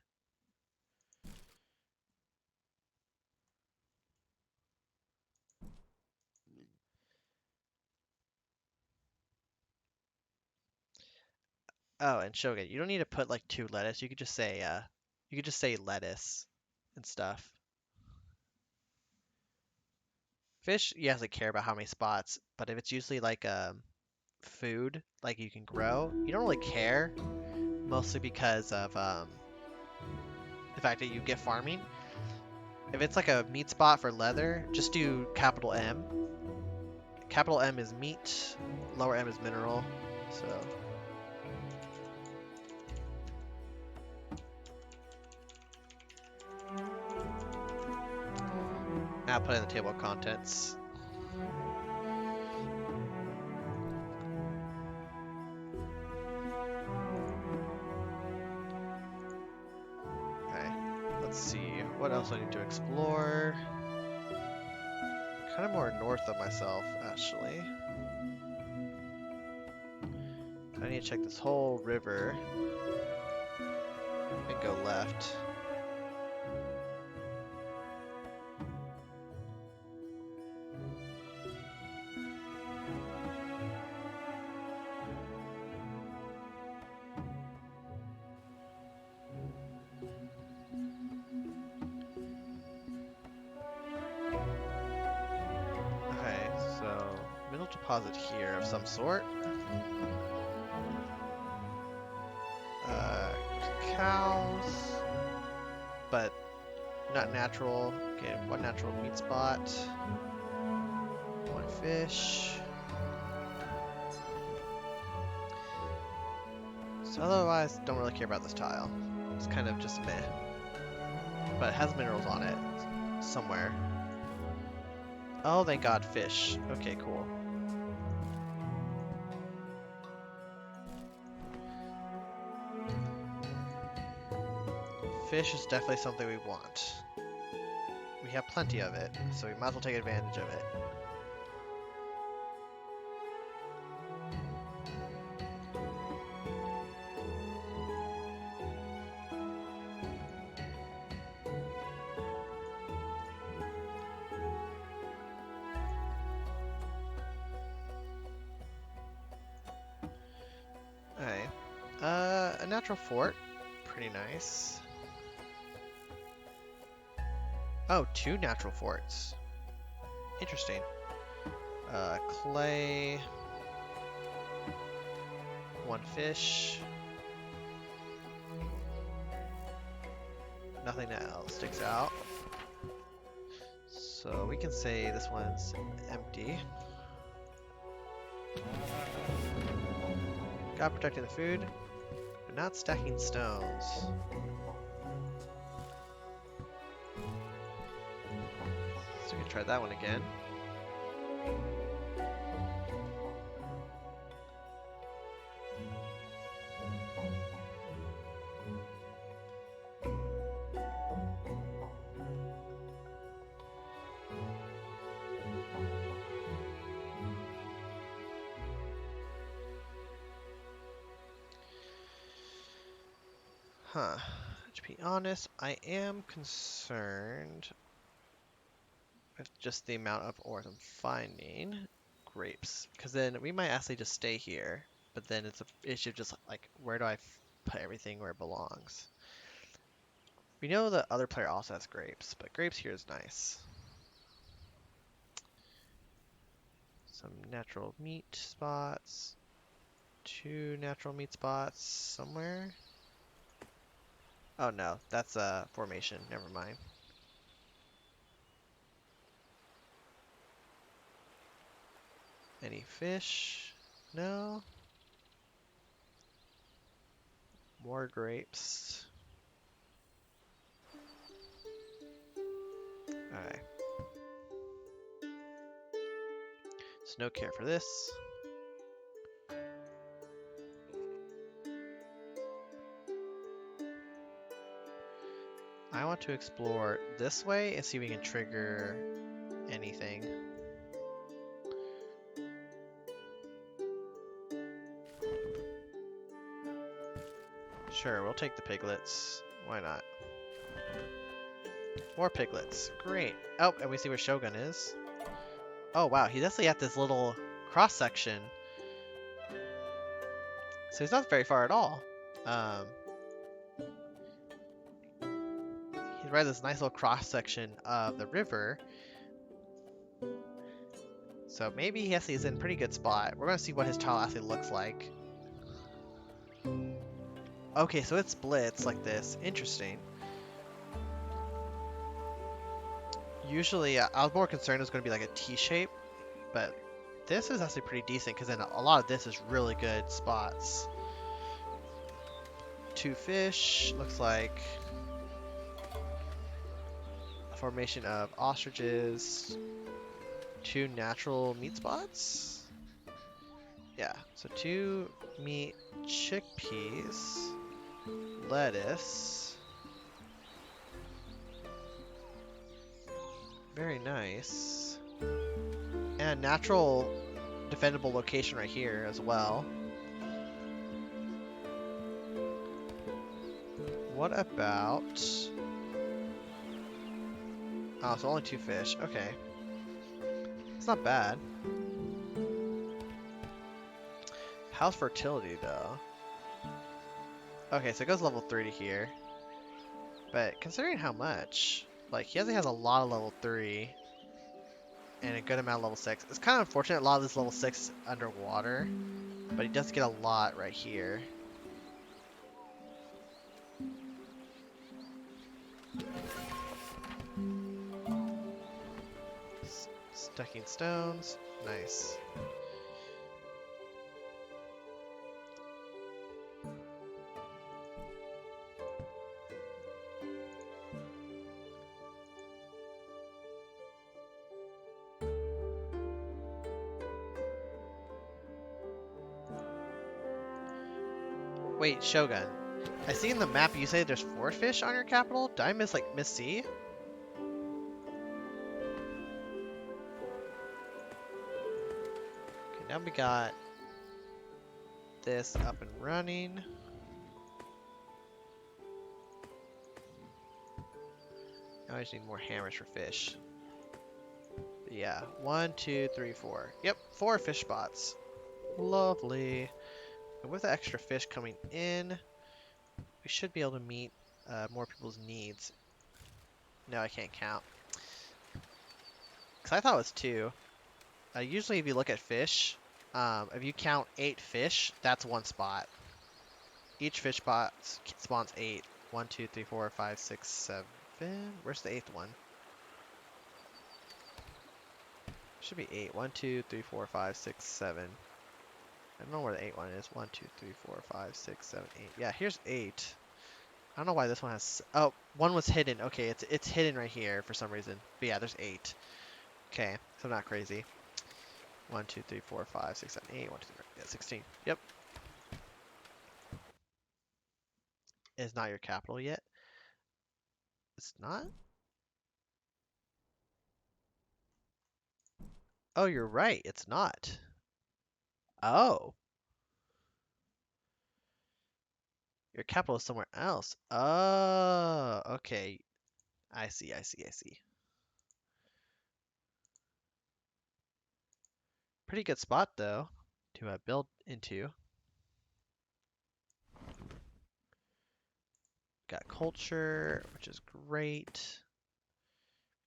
Oh, and Shogun, you don't need to put like 2 lettuce. You could just say lettuce and stuff. Fish, you have to care about how many spots, but if it's usually like food, like you can grow, you don't really care, mostly because of the fact that you get farming. If it's like a meat spot for leather, just do capital M. Capital M is meat, lower M is mineral, so. Now put in the table of contents. what else I need to explore? Kind of more north of myself, actually. I need to check this whole river and go left. Okay, so mineral deposit here of some sort. Uh, cows, but not natural. Okay, one natural meat spot, one fish. So otherwise, don't really care about this tile. It's kind of just meh. But it has minerals on it somewhere. Oh, thank God, fish. Okay, cool. Fish is definitely something we want. We have plenty of it, so we might as well take advantage of it. Alright. A natural fort. Pretty nice. Oh, two natural forts. Interesting. Clay. One fish. Nothing else sticks out. So we can say this one's empty. God protecting the food, but not stacking stones. So we can try that one again. Huh. To be honest, I am concerned with just the amount of ores I'm finding. Grapes. Because then we might actually just stay here, but then it's an issue of just like, where do I put everything where it belongs? We know the other player also has grapes, but grapes here is nice. Some natural meat spots. Two natural meat spots somewhere. Oh no, that's a formation. Never mind. Any fish? No. More grapes. Alright. So no care for this. I want to explore this way and see if we can trigger anything. Sure, we'll take the piglets. Why not? More piglets. Great. Oh, and we see where Shogun is. Oh wow, he's actually at this little cross section. So he's not very far at all. He's right at this nice little cross section of the river. So maybe he actually is in a pretty good spot. We're gonna see what his tile actually looks like. Okay, so it splits like this. Interesting. Usually, I was more concerned it was gonna be like a T shape, but this is actually pretty decent because then a lot of this is really good spots. Two fish, looks like a formation of ostriches. Two natural meat spots. Yeah, so two meat chickpeas, lettuce, Very nice. And a natural defendable location right here as well. What about... Oh, so only 2 fish. Okay. It's not bad. How's fertility, though? Okay, so it goes level 3 to here. But considering how much... Like, he has a lot of level 3. And a good amount of level 6. It's kind of unfortunate a lot of this level 6 is underwater. But he does get a lot right here. Stacking stones. Nice. Wait, Shogun. I see in the map you say there's 4 fish on your capital? Did I miss see? Okay, now we got this up and running. Now I just need more hammers for fish. But yeah, 1, 2, 3, 4. Yep, 4 fish spots. Lovely. And with the extra fish coming in, we should be able to meet more people's needs. No, I can't count. Because I thought it was 2. Usually if you look at fish, if you count 8 fish, that's 1 spot. Each fish spot spawns 8. 1, 2, 3, 4, 5, 6, 7. Where's the 8th one? Should be 8. 1, 2, 3, 4, 5, 6, 7. I don't know where the 8th one is. 1, 2, 3, 4, 5, 6, 7, 8. Yeah, here's 8. I don't know why this one has... Oh, 1 was hidden. Okay, it's hidden right here for some reason. But yeah, there's 8. Okay, so I'm not crazy. 1, 2, 3, 4, 5, 6, 7, 8. 1, 2, 3, yeah, 16. Yep. It's not your capital yet. It's not? Oh, you're right. It's not. Oh. Your capital is somewhere else. Oh, okay. I see, I see, I see. Pretty good spot, though, to build into. Got culture, which is great.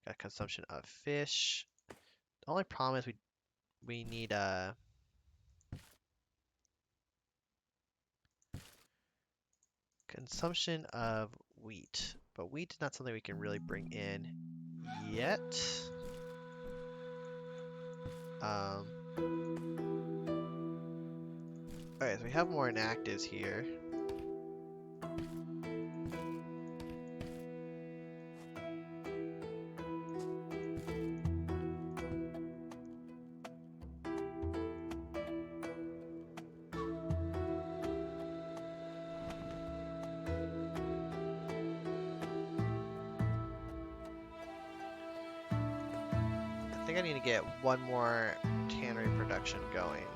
Got consumption of fish. The only problem is we need consumption of wheat. But wheat is not something we can really bring in yet. Alright, so we have more inactives here. I think I need to get 1 more tannery production going.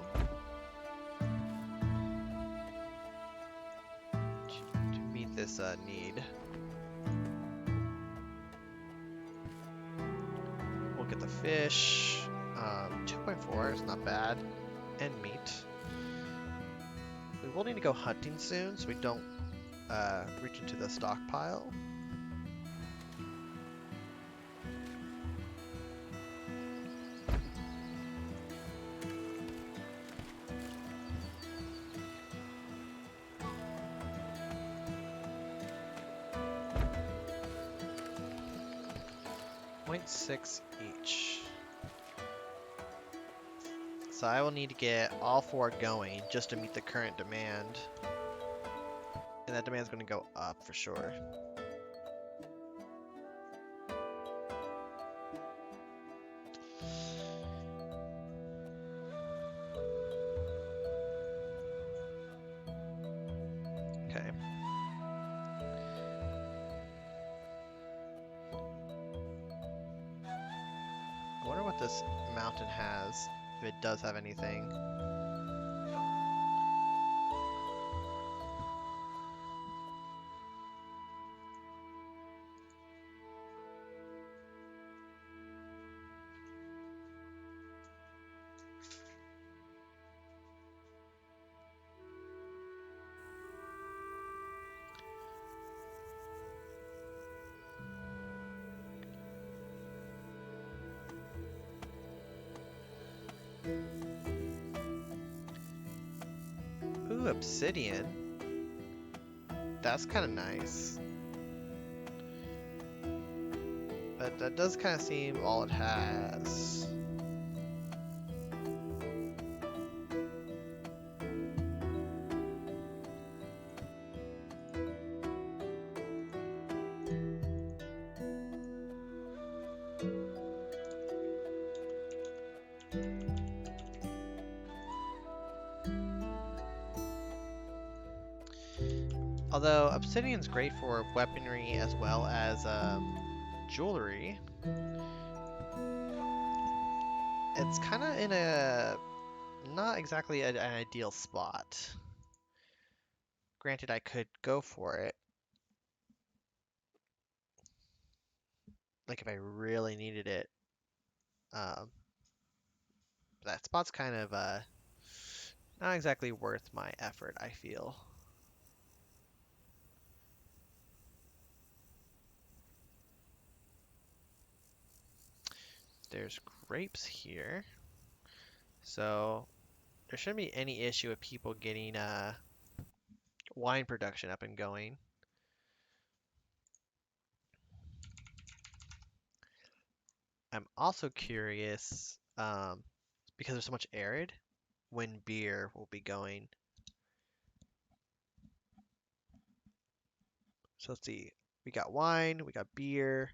To meet this need. We'll get the fish. 2.4 is not bad. And meat. We will need to go hunting soon so we don't reach into the stockpile. .6 each. So I will need to get all 4 going just to meet the current demand. And that demand is going to go up for sure. Okay. this mountain has, if it does have anything. Ooh, obsidian. That's kind of nice. But that does kind of seem all it has. Although obsidian's great for weaponry as well as jewelry, it's kind of in a not exactly an ideal spot. Granted, I could go for it, like if I really needed it. Um, that spot's kind of not exactly worth my effort, I feel. There's grapes here, so there shouldn't be any issue with people getting wine production up and going. I'm also curious, because there's so much arid, when beer will be going. So let's see. We got wine, we got beer.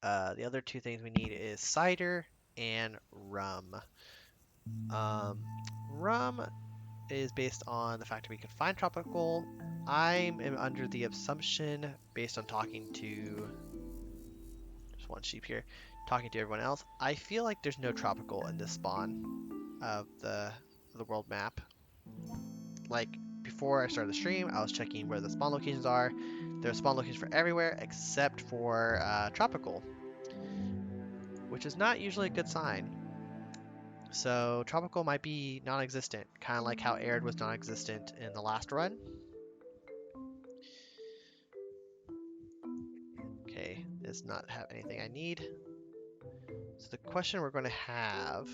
The other two things we need is cider and rum. Um, rum is based on the fact that we can find tropical. I'm under the assumption, based on talking to just one sheep here, talking to everyone else, I feel like there's no tropical in this spawn of the world map. Like before I started the stream, I was checking where the spawn locations are. There are spawn locations for everywhere except for tropical, which is not usually a good sign. So tropical might be non-existent, kind of like how arid was non-existent in the last run. Okay, does not have anything I need. So the question we're going to have,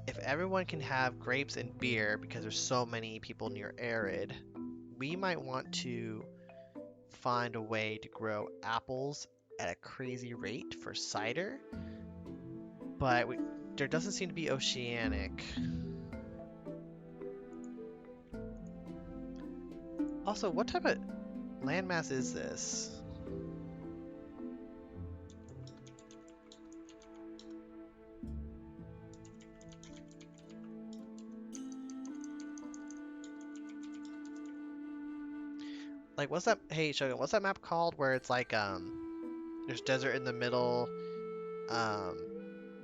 if everyone can have grapes and beer because there's so many people near arid, we might want to find a way to grow apples at a crazy rate for cider, but there doesn't seem to be oceanic. Also, what type of landmass is this? Like, what's that? Hey, Shogun, what's that map called where it's like, there's desert in the middle, um,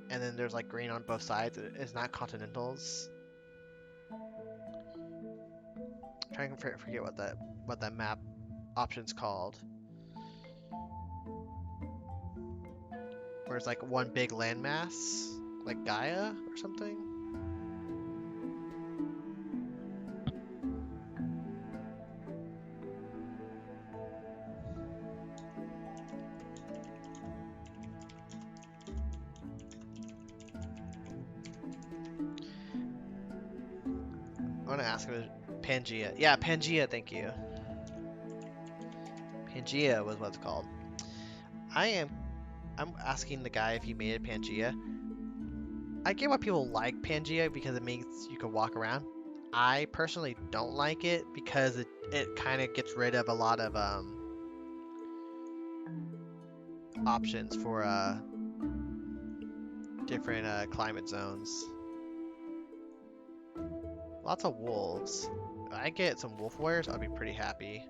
and then there's like green on both sides. It's not continentals. I'm trying to forget what that map option's called. Where it's like one big landmass, like Gaia or something. I want to ask him. Pangea. Yeah, Pangea. Thank you. Pangea was what it's called. I'm asking the guy if he made it Pangea. I get why people like Pangea because it means you can walk around. I personally don't like it because it kind of gets rid of a lot of options for different climate zones. Lots of wolves. If I get some wolf wares, I'll be pretty happy.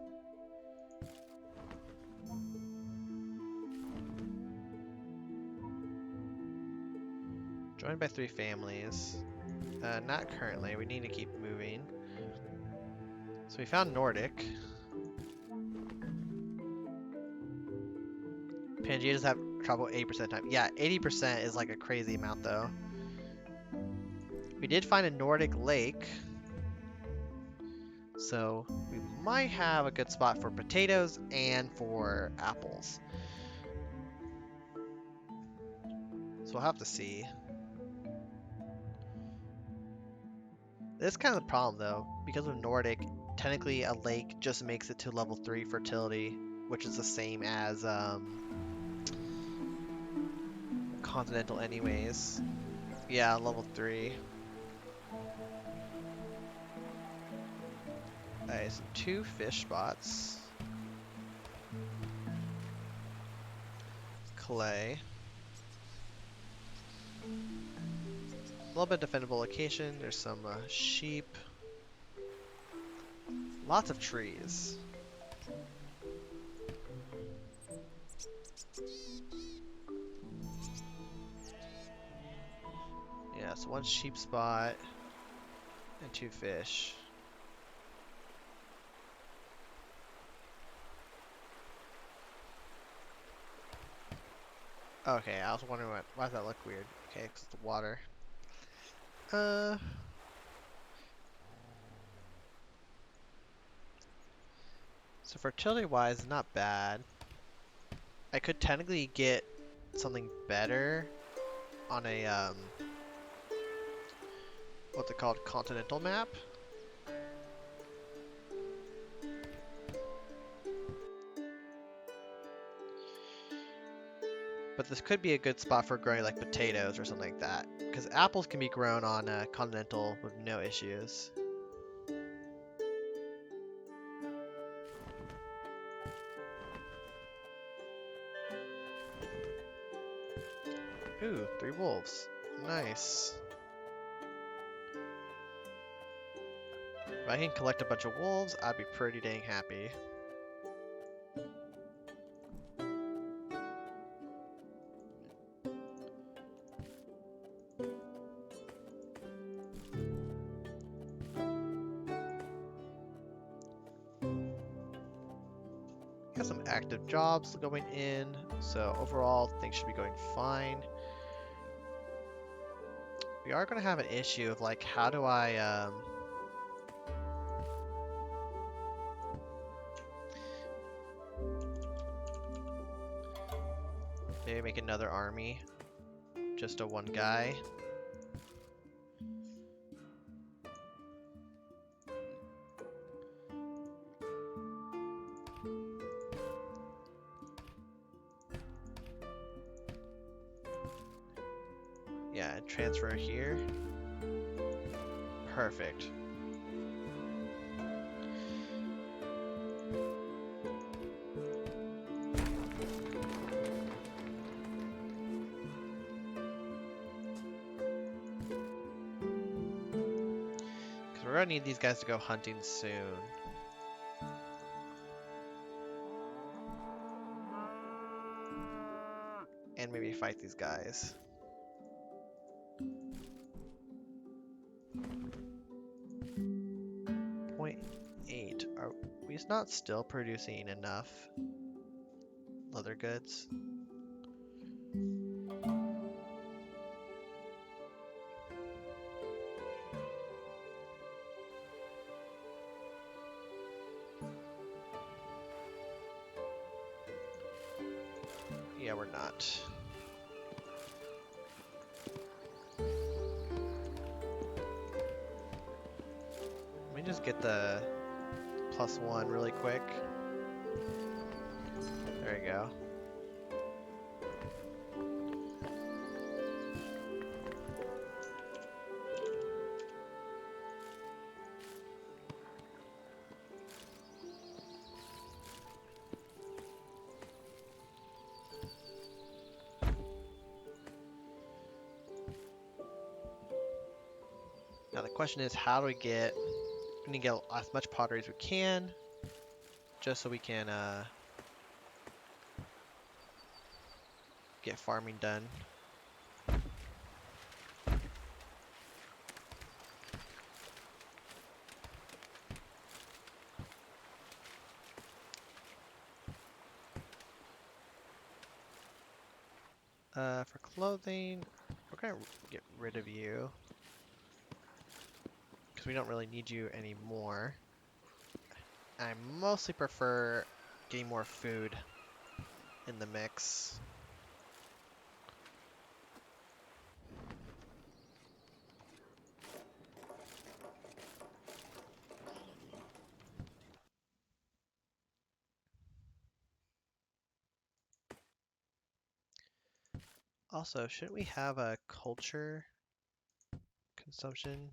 Joined by 3 families. Not currently. We need to keep moving. So we found Nordic. Pangaeas have trouble 80% of the time. Yeah, 80% is like a crazy amount though. We did find a Nordic lake. So we might have a good spot for potatoes and for apples. So we'll have to see. This is kind of the problem though. Because of Nordic, technically a lake just makes it to level 3 fertility, which is the same as continental anyways. Yeah, level 3. Alright, so 2 fish spots. Clay. A little bit defendable location. There's some sheep. Lots of trees. Yeah, so 1 sheep spot and 2 fish. Okay, I was wondering why does that look weird? Okay, it's the water. So fertility-wise, not bad. I could technically get something better on a what's it called, continental map. But this could be a good spot for growing like potatoes or something like that. Because apples can be grown on continental with no issues. Ooh, 3 wolves. Nice. If I can collect a bunch of wolves, I'd be pretty dang happy. Got some active jobs going in, so overall things should be going fine. We are going to have an issue of like, how do I maybe make another army, just a 1 guy. Yeah, and transfer here. Perfect. Because we're gonna need these guys to go hunting soon. And maybe fight these guys. 0.8. Are we not still producing enough leather goods? Yeah, we're not. Let me just get the +1 really quick. There we go. Now the question is, how do we get as much pottery as we can, just so we can get farming done. For clothing, we're gonna get rid of you because we don't really need you anymore. I mostly prefer getting more food in the mix. Also, shouldn't we have a culture consumption?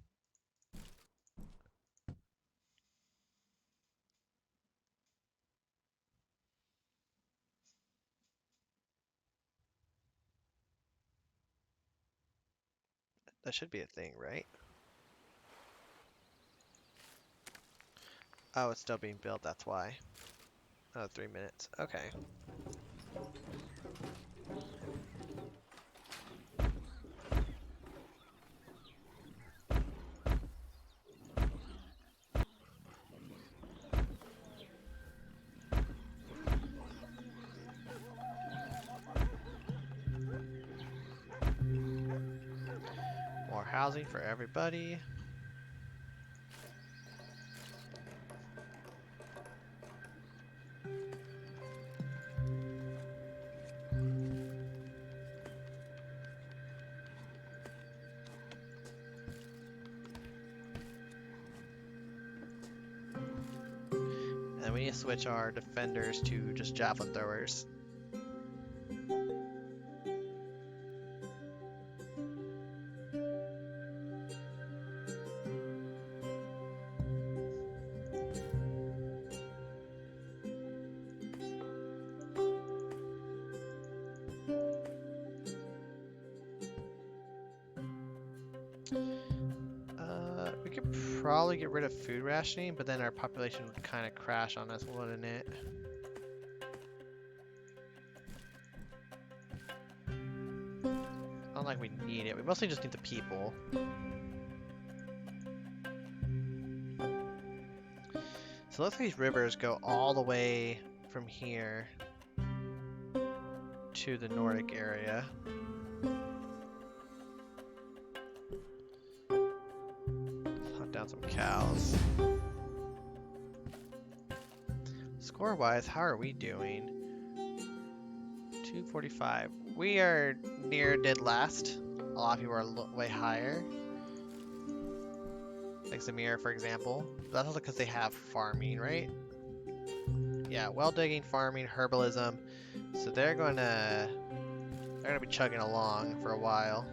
That should be a thing, right? Oh, it's still being built, that's why. Oh, 3 minutes. Okay. More housing for everybody. And we need to switch our defenders to just javelin throwers. We could probably get rid of food rationing, but then our population would kind of crash on us, wouldn't it? Not like we need it. We mostly just need the people. So let's these rivers go all the way from here to the Nordic area. Hunt down some cows. Score-wise, how are we doing? 245. We are near dead last. A lot of people are way higher. Like Ymir, for example. But that's also because they have farming, right? Yeah, well digging, farming, herbalism. So they're gonna be chugging along for a while.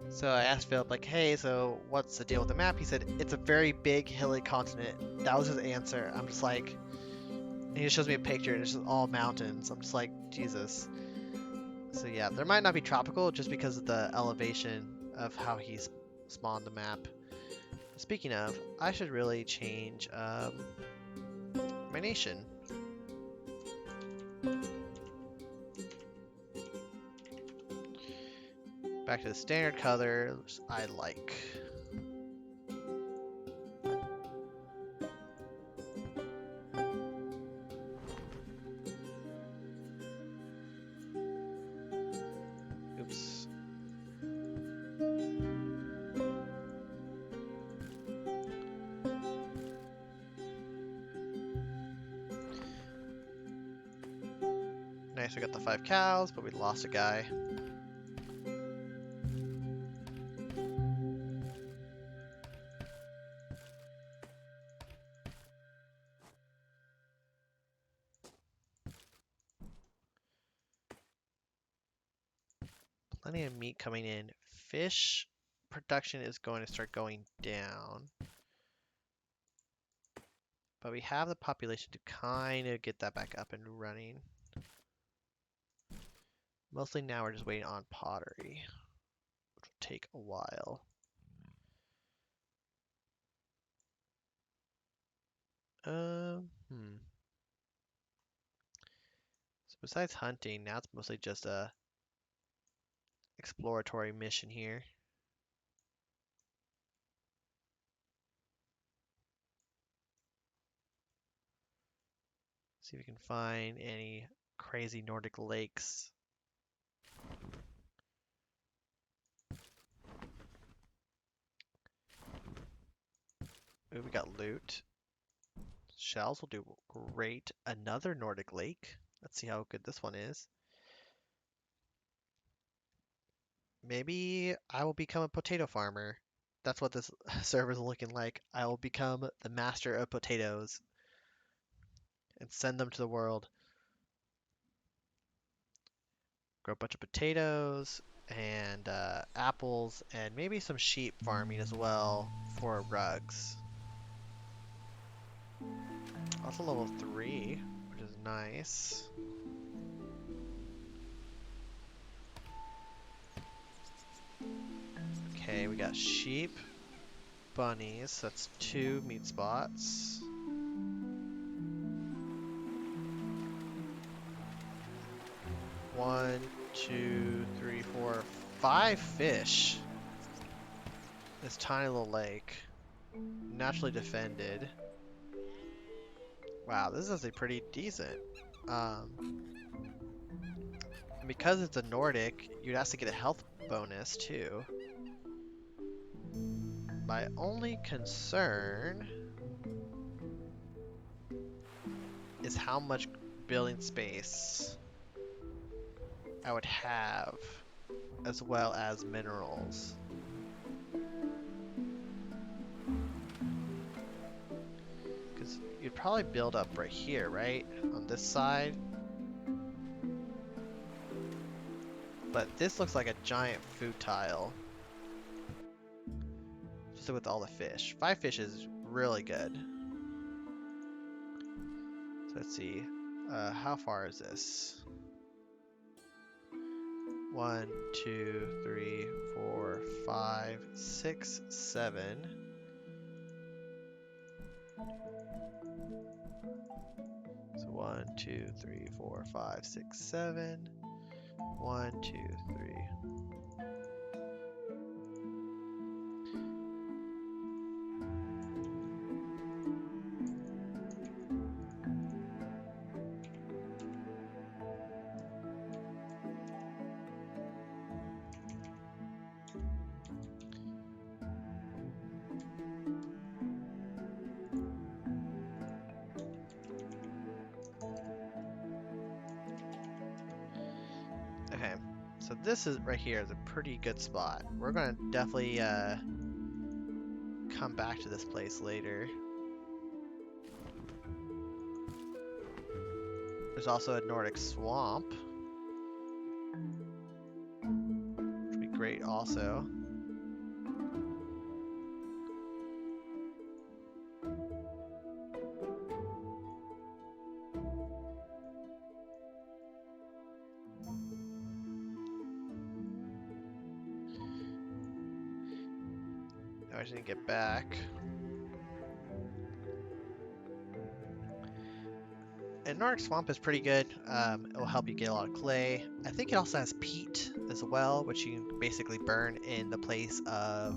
So I asked Philip, like, hey, so what's the deal with the map? He said, it's a very big hilly continent. That was his answer. I'm just like, and he just shows me a picture and it's just all mountains. I'm just like, Jesus. So yeah, there might not be tropical just because of the elevation of how he's spawned the map. Speaking of, I should really change my nation. Back to the standard colors I like. Oops. Nice, we got the 5 cows, but we lost a guy. Plenty of meat coming in. Fish production is going to start going down. But we have the population to kind of get that back up and running. Mostly now we're just waiting on pottery, which will take a while. Hmm. So besides hunting, now it's mostly just a exploratory mission here. See if we can find any crazy Nordic lakes. Ooh, we got loot. Shells will do great. Another Nordic lake. Let's see how good this one is. Maybe I will become a potato farmer. That's what this server is looking like. I will become the master of potatoes and send them to the world. Grow a bunch of potatoes and apples and maybe some sheep farming as well for rugs. Also level 3, which is nice. Okay, we got sheep, bunnies, that's 2 meat spots. One, two, three, four, 5 fish. This tiny little lake. Naturally defended. Wow, this is actually pretty decent. And because it's a Nordic, you'd have to get a health bonus too. My only concern is how much building space I would have, as well as minerals. Because you'd probably build up right here, right? On this side. But this looks like a giant food tile. Just with all the fish. 5 fish is really good. So let's see. How far is this? 1, 2, 3, 4, 5, 6, 7. So 1, 2, 3, 4, 5, 6, 7. 1, 2, 3. Okay, so this is right here is a pretty good spot. We're gonna definitely come back to this place later. There's also a Nordic swamp, which would be great also. Now I just need to get back. And Nordic Swamp is pretty good. It will help you get a lot of clay. I think it also has peat as well, which you can basically burn in the place of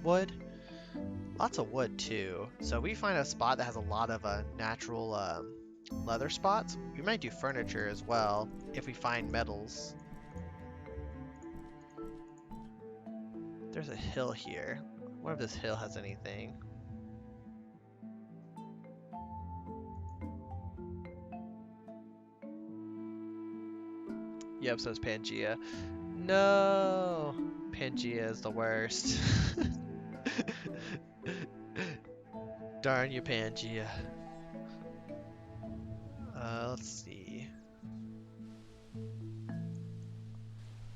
wood. Lots of wood too. So we find a spot that has a lot of natural leather spots. We might do furniture as well if we find metals. There's a hill here. I wonder if this hill has anything. Yep, says Pangea. No! Pangea is the worst. Darn you, Pangea. Let's see.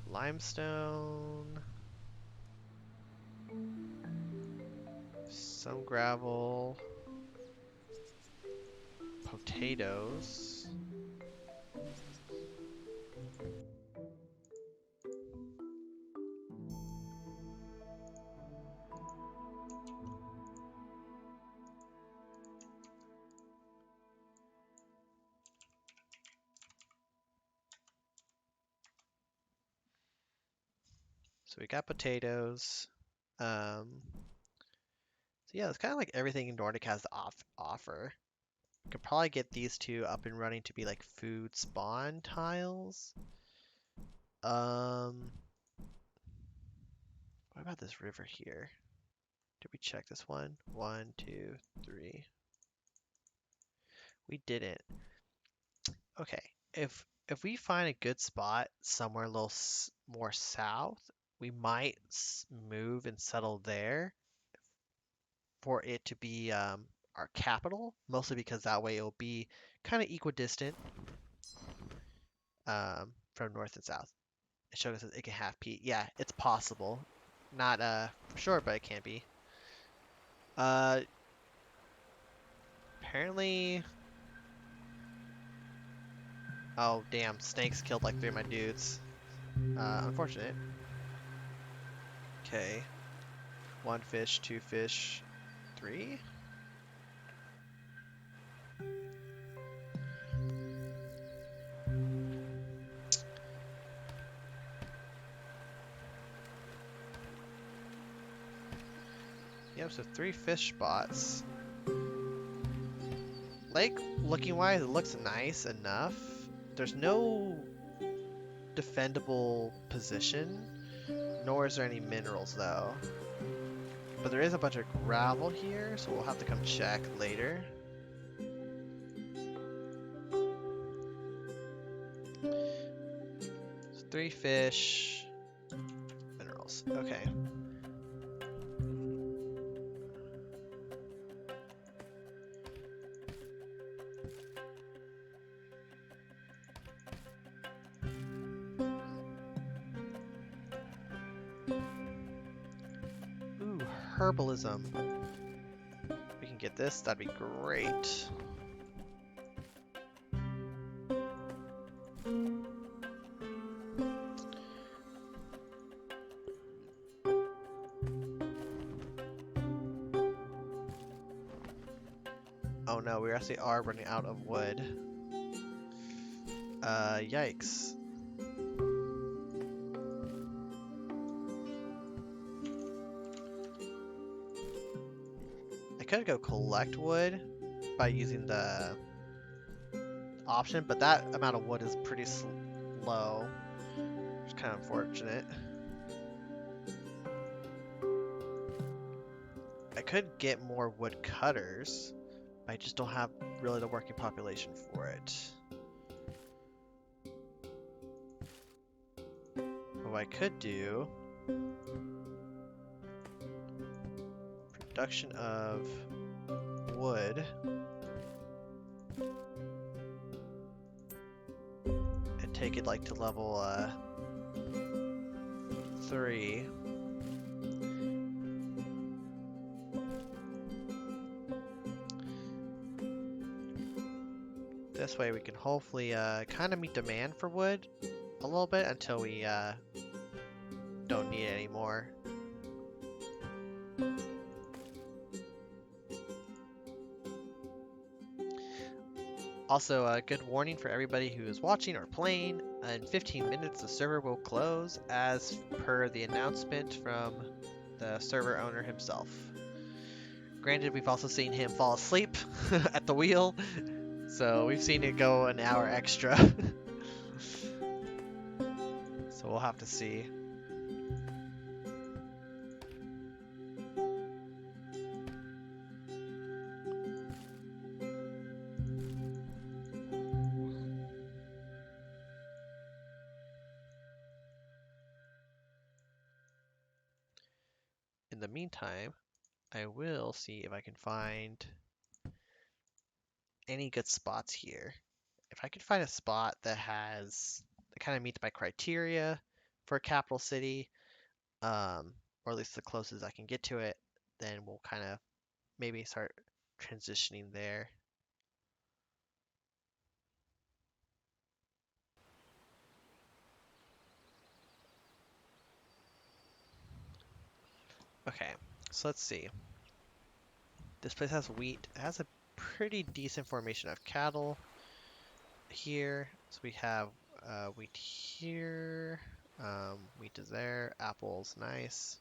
Limestone. Some gravel. Potatoes. So we got potatoes. So yeah, it's kind of like everything Nordic has to offer. Could probably get these two up and running to be like food spawn tiles. Um, what about this river here? Did we check this one? 1, 2, 3. We didn't. Okay, if we find a good spot somewhere a little more south, we might move and settle there for it to be our capital, mostly because that way it'll be kind of equidistant from north and south. It shows us it can have P. Yeah, it's possible. Not for sure, but it can be. Uh, apparently. Oh damn! Snakes killed like 3 of my dudes. Unfortunate. Okay. 1 fish, 2 fish, 3. Yep. So 3 fish spots. Lake looking wise, it looks nice enough. There's no defendable position, nor is there any minerals though. But there is a bunch of gravel here, so we'll have to come check later. So 3 fish, minerals. Okay. Ooh, herbalism. We can get this, that'd be great. Oh no, we actually are running out of wood. Yikes. I could go collect wood by using the option, but that amount of wood is pretty low. It's kind of unfortunate. I could get more wood cutters, but I just don't have really the working population for it. What I could do, production of wood, and take it like to level 3. This way we can hopefully kind of meet demand for wood a little bit until we don't need it anymore. Also, a good warning for everybody who is watching or playing, in 15 minutes the server will close as per the announcement from the server owner himself. Granted, we've also seen him fall asleep at the wheel, so we've seen it go an hour extra. So we'll have to see. In the meantime, I will see if I can find any good spots here. If I can find a spot that kind of meets my criteria for a capital city, or at least the closest I can get to it, then we'll kind of maybe start transitioning there. Okay, so let's see. This place has wheat. It has a pretty decent formation of cattle here. So we have wheat here. Wheat is there. Apples, nice.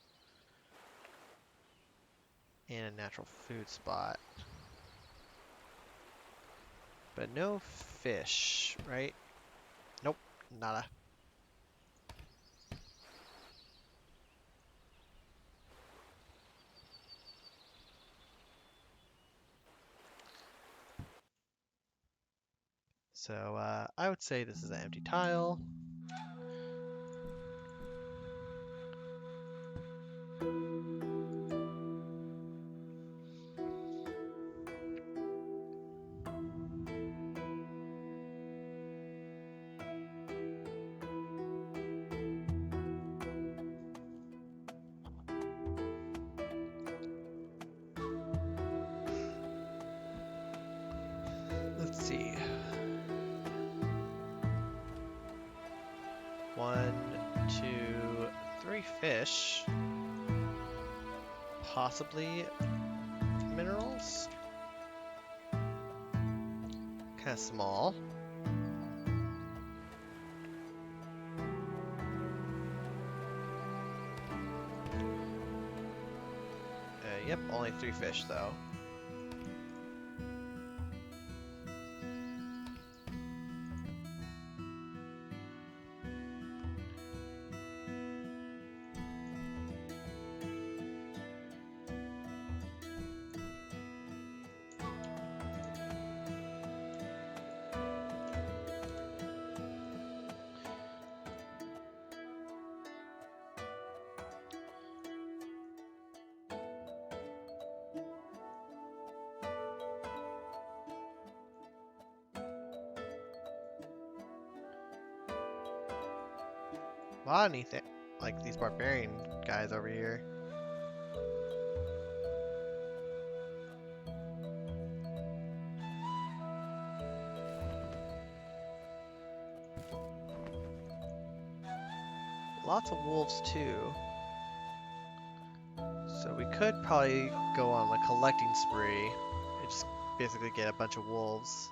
And a natural food spot. But no fish, right? Nope, nada. So I would say this is an empty tile. Let's see. 1, 2, 3 fish. Possibly minerals. Kind of small. Yep, only 3 fish though. A lot of anything, like these barbarian guys over here. Lots of wolves too. So we could probably go on a collecting spree and just basically get a bunch of wolves.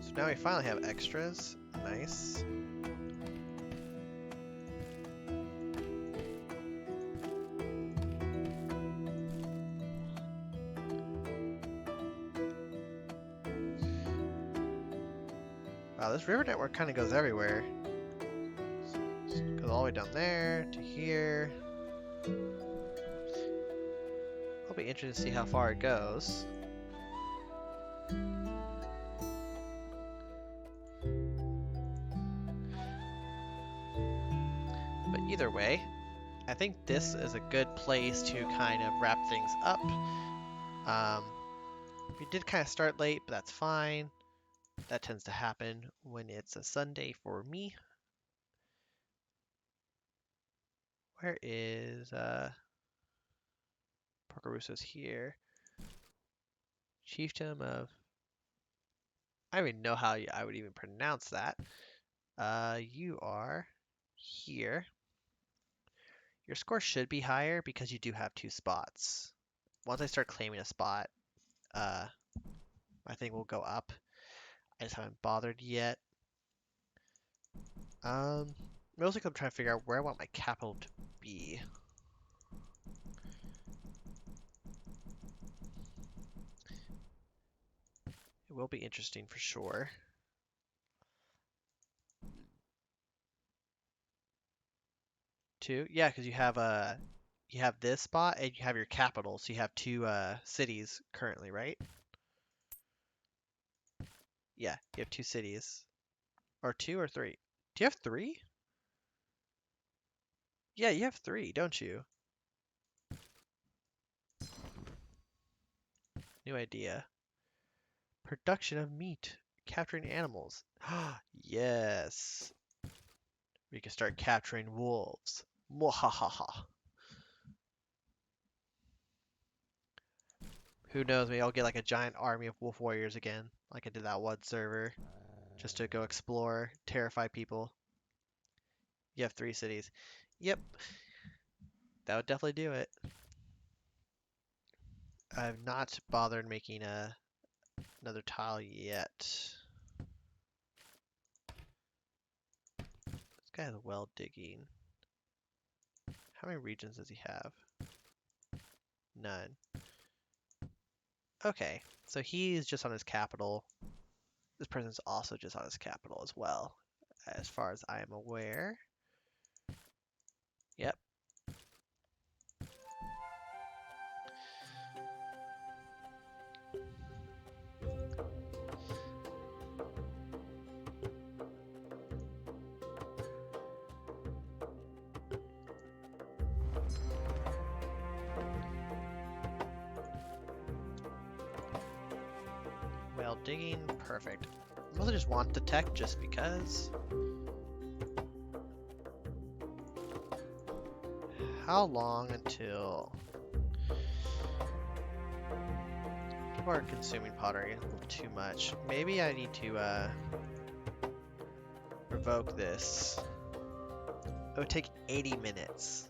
So now we finally have extras. Nice. Wow, this river network kind of goes everywhere. Goes all the way down there to here. I'll be interested to see how far it goes. But either way, I think this is a good place to kind of wrap things up. We did kind of start late, but that's fine. That tends to happen when it's a Sunday for me. Where is Porcarusso's here? Chiefdom of... I don't even know how I would even pronounce that. You are here. Your score should be higher because you do have 2 spots. Once I start claiming a spot, my thing will go up. I just haven't bothered yet. Mostly 'cause I'm trying to figure out where I want my capital to be. It will be interesting for sure. Two, yeah, because you have this spot and you have your capital, so you have 2 cities currently, right? Yeah, you have 2 cities, or 2 or 3. Do you have 3? Yeah, you have 3, don't you? New idea. Production of meat, capturing animals. Yes, we can start capturing wolves. Mwahaha. Who knows, maybe I'll get like a giant army of wolf warriors again, like I did that one server, just to go explore, terrify people. You have 3 cities. Yep, that would definitely do it. I've not bothered making another tile yet. This guy has well digging. How many regions does he have? None. Okay, so he's just on his capital. This person's also just on his capital as well, as far as I am aware. Yep. Well digging, perfect. I mostly just want the tech just because. How long until people are consuming pottery a little too much? Maybe I need to revoke this. It would take 80 minutes.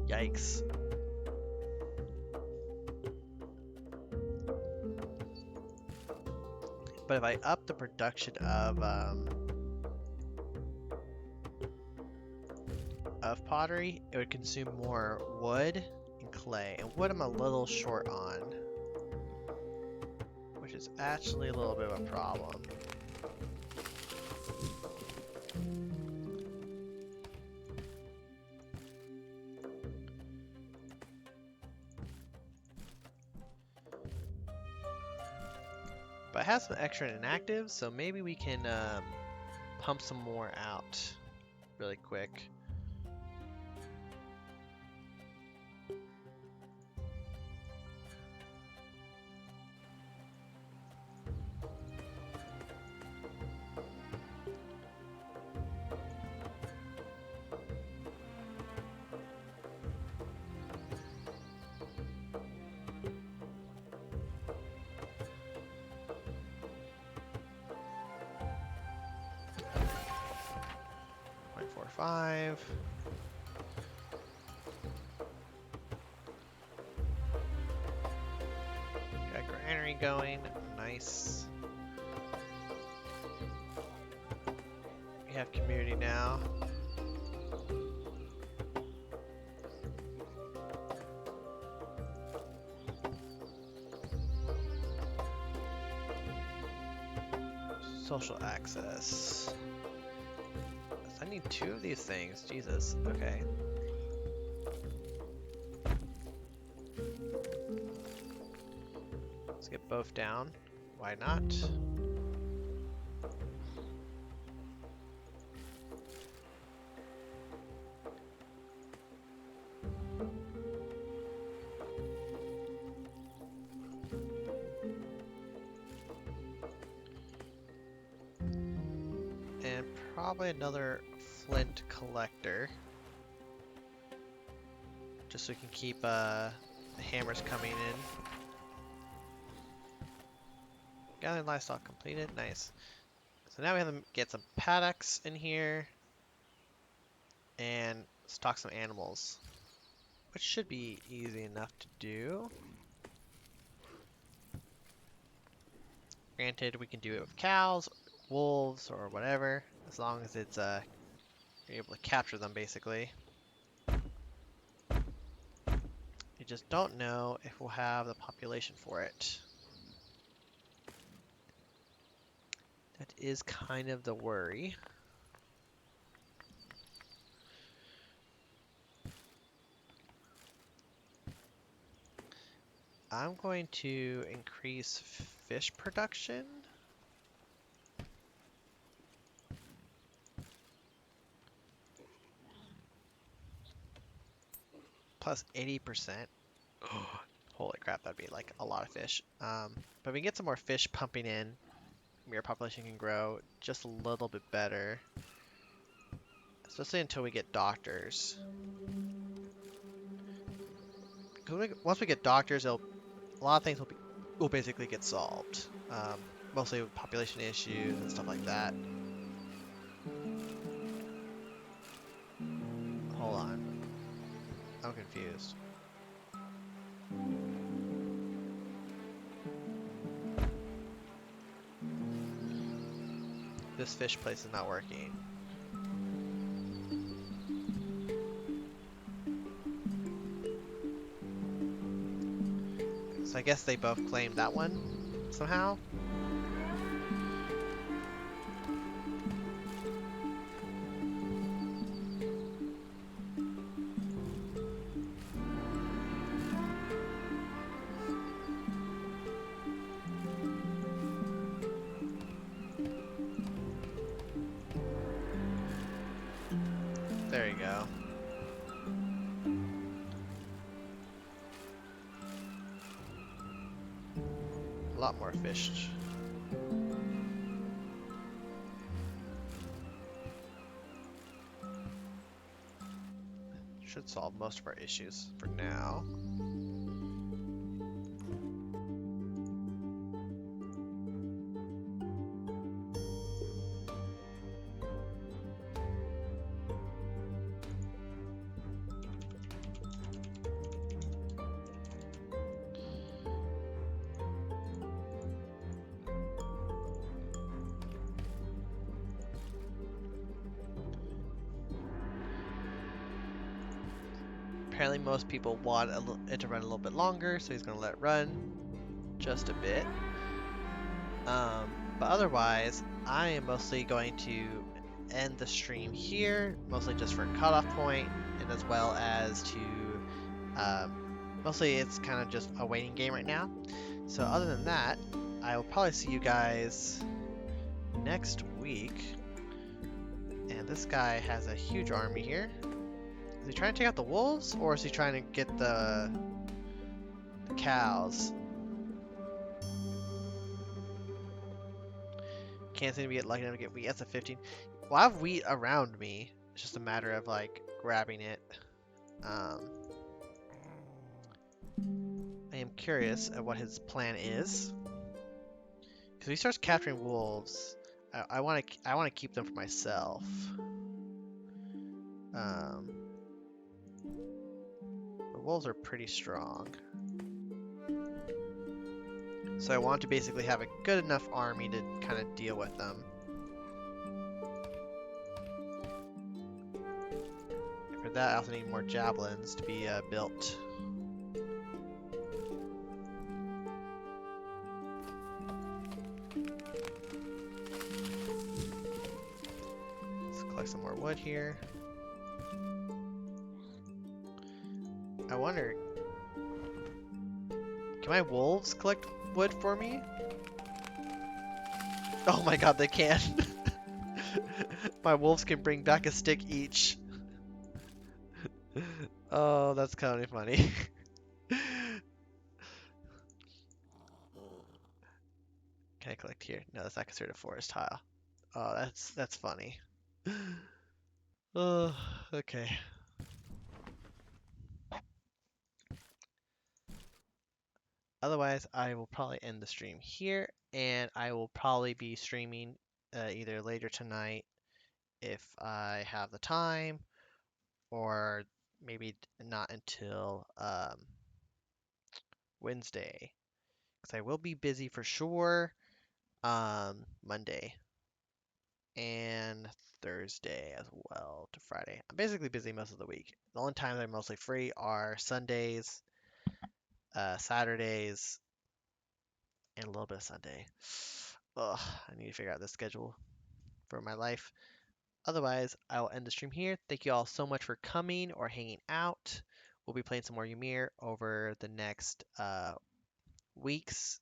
Yikes. But if I up the production of pottery, it would consume more wood and clay. And wood I'm a little short on, which is actually a little bit of a problem. But I have some extra inactive, so maybe we can pump some more out really quick. .45. Got granary going. Nice. We have community now. Social access. I need 2 of these things. Jesus. Okay. Let's get both down. Why not? And probably another flint collector. Just so we can keep the hammers coming in. Gathering livestock completed. Nice. So now we have to get some paddocks in here and stock some animals, which should be easy enough to do. Granted, we can do it with cows, wolves, or whatever, as long as it's you're able to capture them basically. You just don't know if we'll have the population for it. That is kind of the worry. I'm going to increase fish production. Plus 80%. Holy crap, that'd be like a lot of fish. But we can get some more fish pumping in. Your population can grow just a little bit better. especially until we get doctors. 'Cause once we get doctors, a lot of things will basically get solved. Mostly with population issues and stuff like that. Hold on, I'm confused. This fish place is not working. So I guess they both claimed that one somehow. There you go. A lot more fish. Should solve most of our issues for now. Apparently most people want it to run a little bit longer, so he's going to let it run just a bit. But otherwise, I am mostly going to end the stream here, mostly just for a cutoff point, and as well as to, mostly it's kind of just a waiting game right now. So other than that, I will probably see you guys next week. And this guy has a huge army here. Is he trying to take out the wolves, or is he trying to get the cows? Can't seem to get lucky enough to get wheat. That's a 15. Well, I have wheat around me. It's just a matter of like grabbing it. I am curious at what his plan is. Because if he starts capturing wolves, I want to keep them for myself. The wolves are pretty strong. So I want to basically have a good enough army to kind of deal with them. And for that, I also need more javelins to be built. Let's collect some more wood here. I wonder, can my wolves collect wood for me? Oh my god, they can. My wolves can bring back a stick each. Oh, that's kind of funny. Can I collect here? No, that's not considered a forest tile. Oh, that's funny. Oh, okay. Otherwise, I will probably end the stream here, and I will probably be streaming either later tonight if I have the time, or maybe not until Wednesday, because I will be busy for sure Monday and Thursday as well to Friday. I'm basically busy most of the week. The only times I'm mostly free are Sundays, Saturdays, and a little bit of Sunday. Ugh, I need to figure out the schedule for my life. Otherwise, I will end the stream here. Thank you all so much for coming or hanging out. We'll be playing some more Ymir over the next weeks.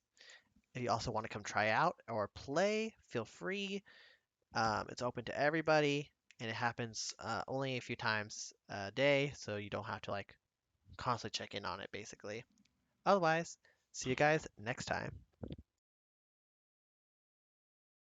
If you also want to come try out or play, feel free. It's open to everybody, and it happens only a few times a day, so you don't have to like constantly check in on it, basically. Otherwise, see you guys next time.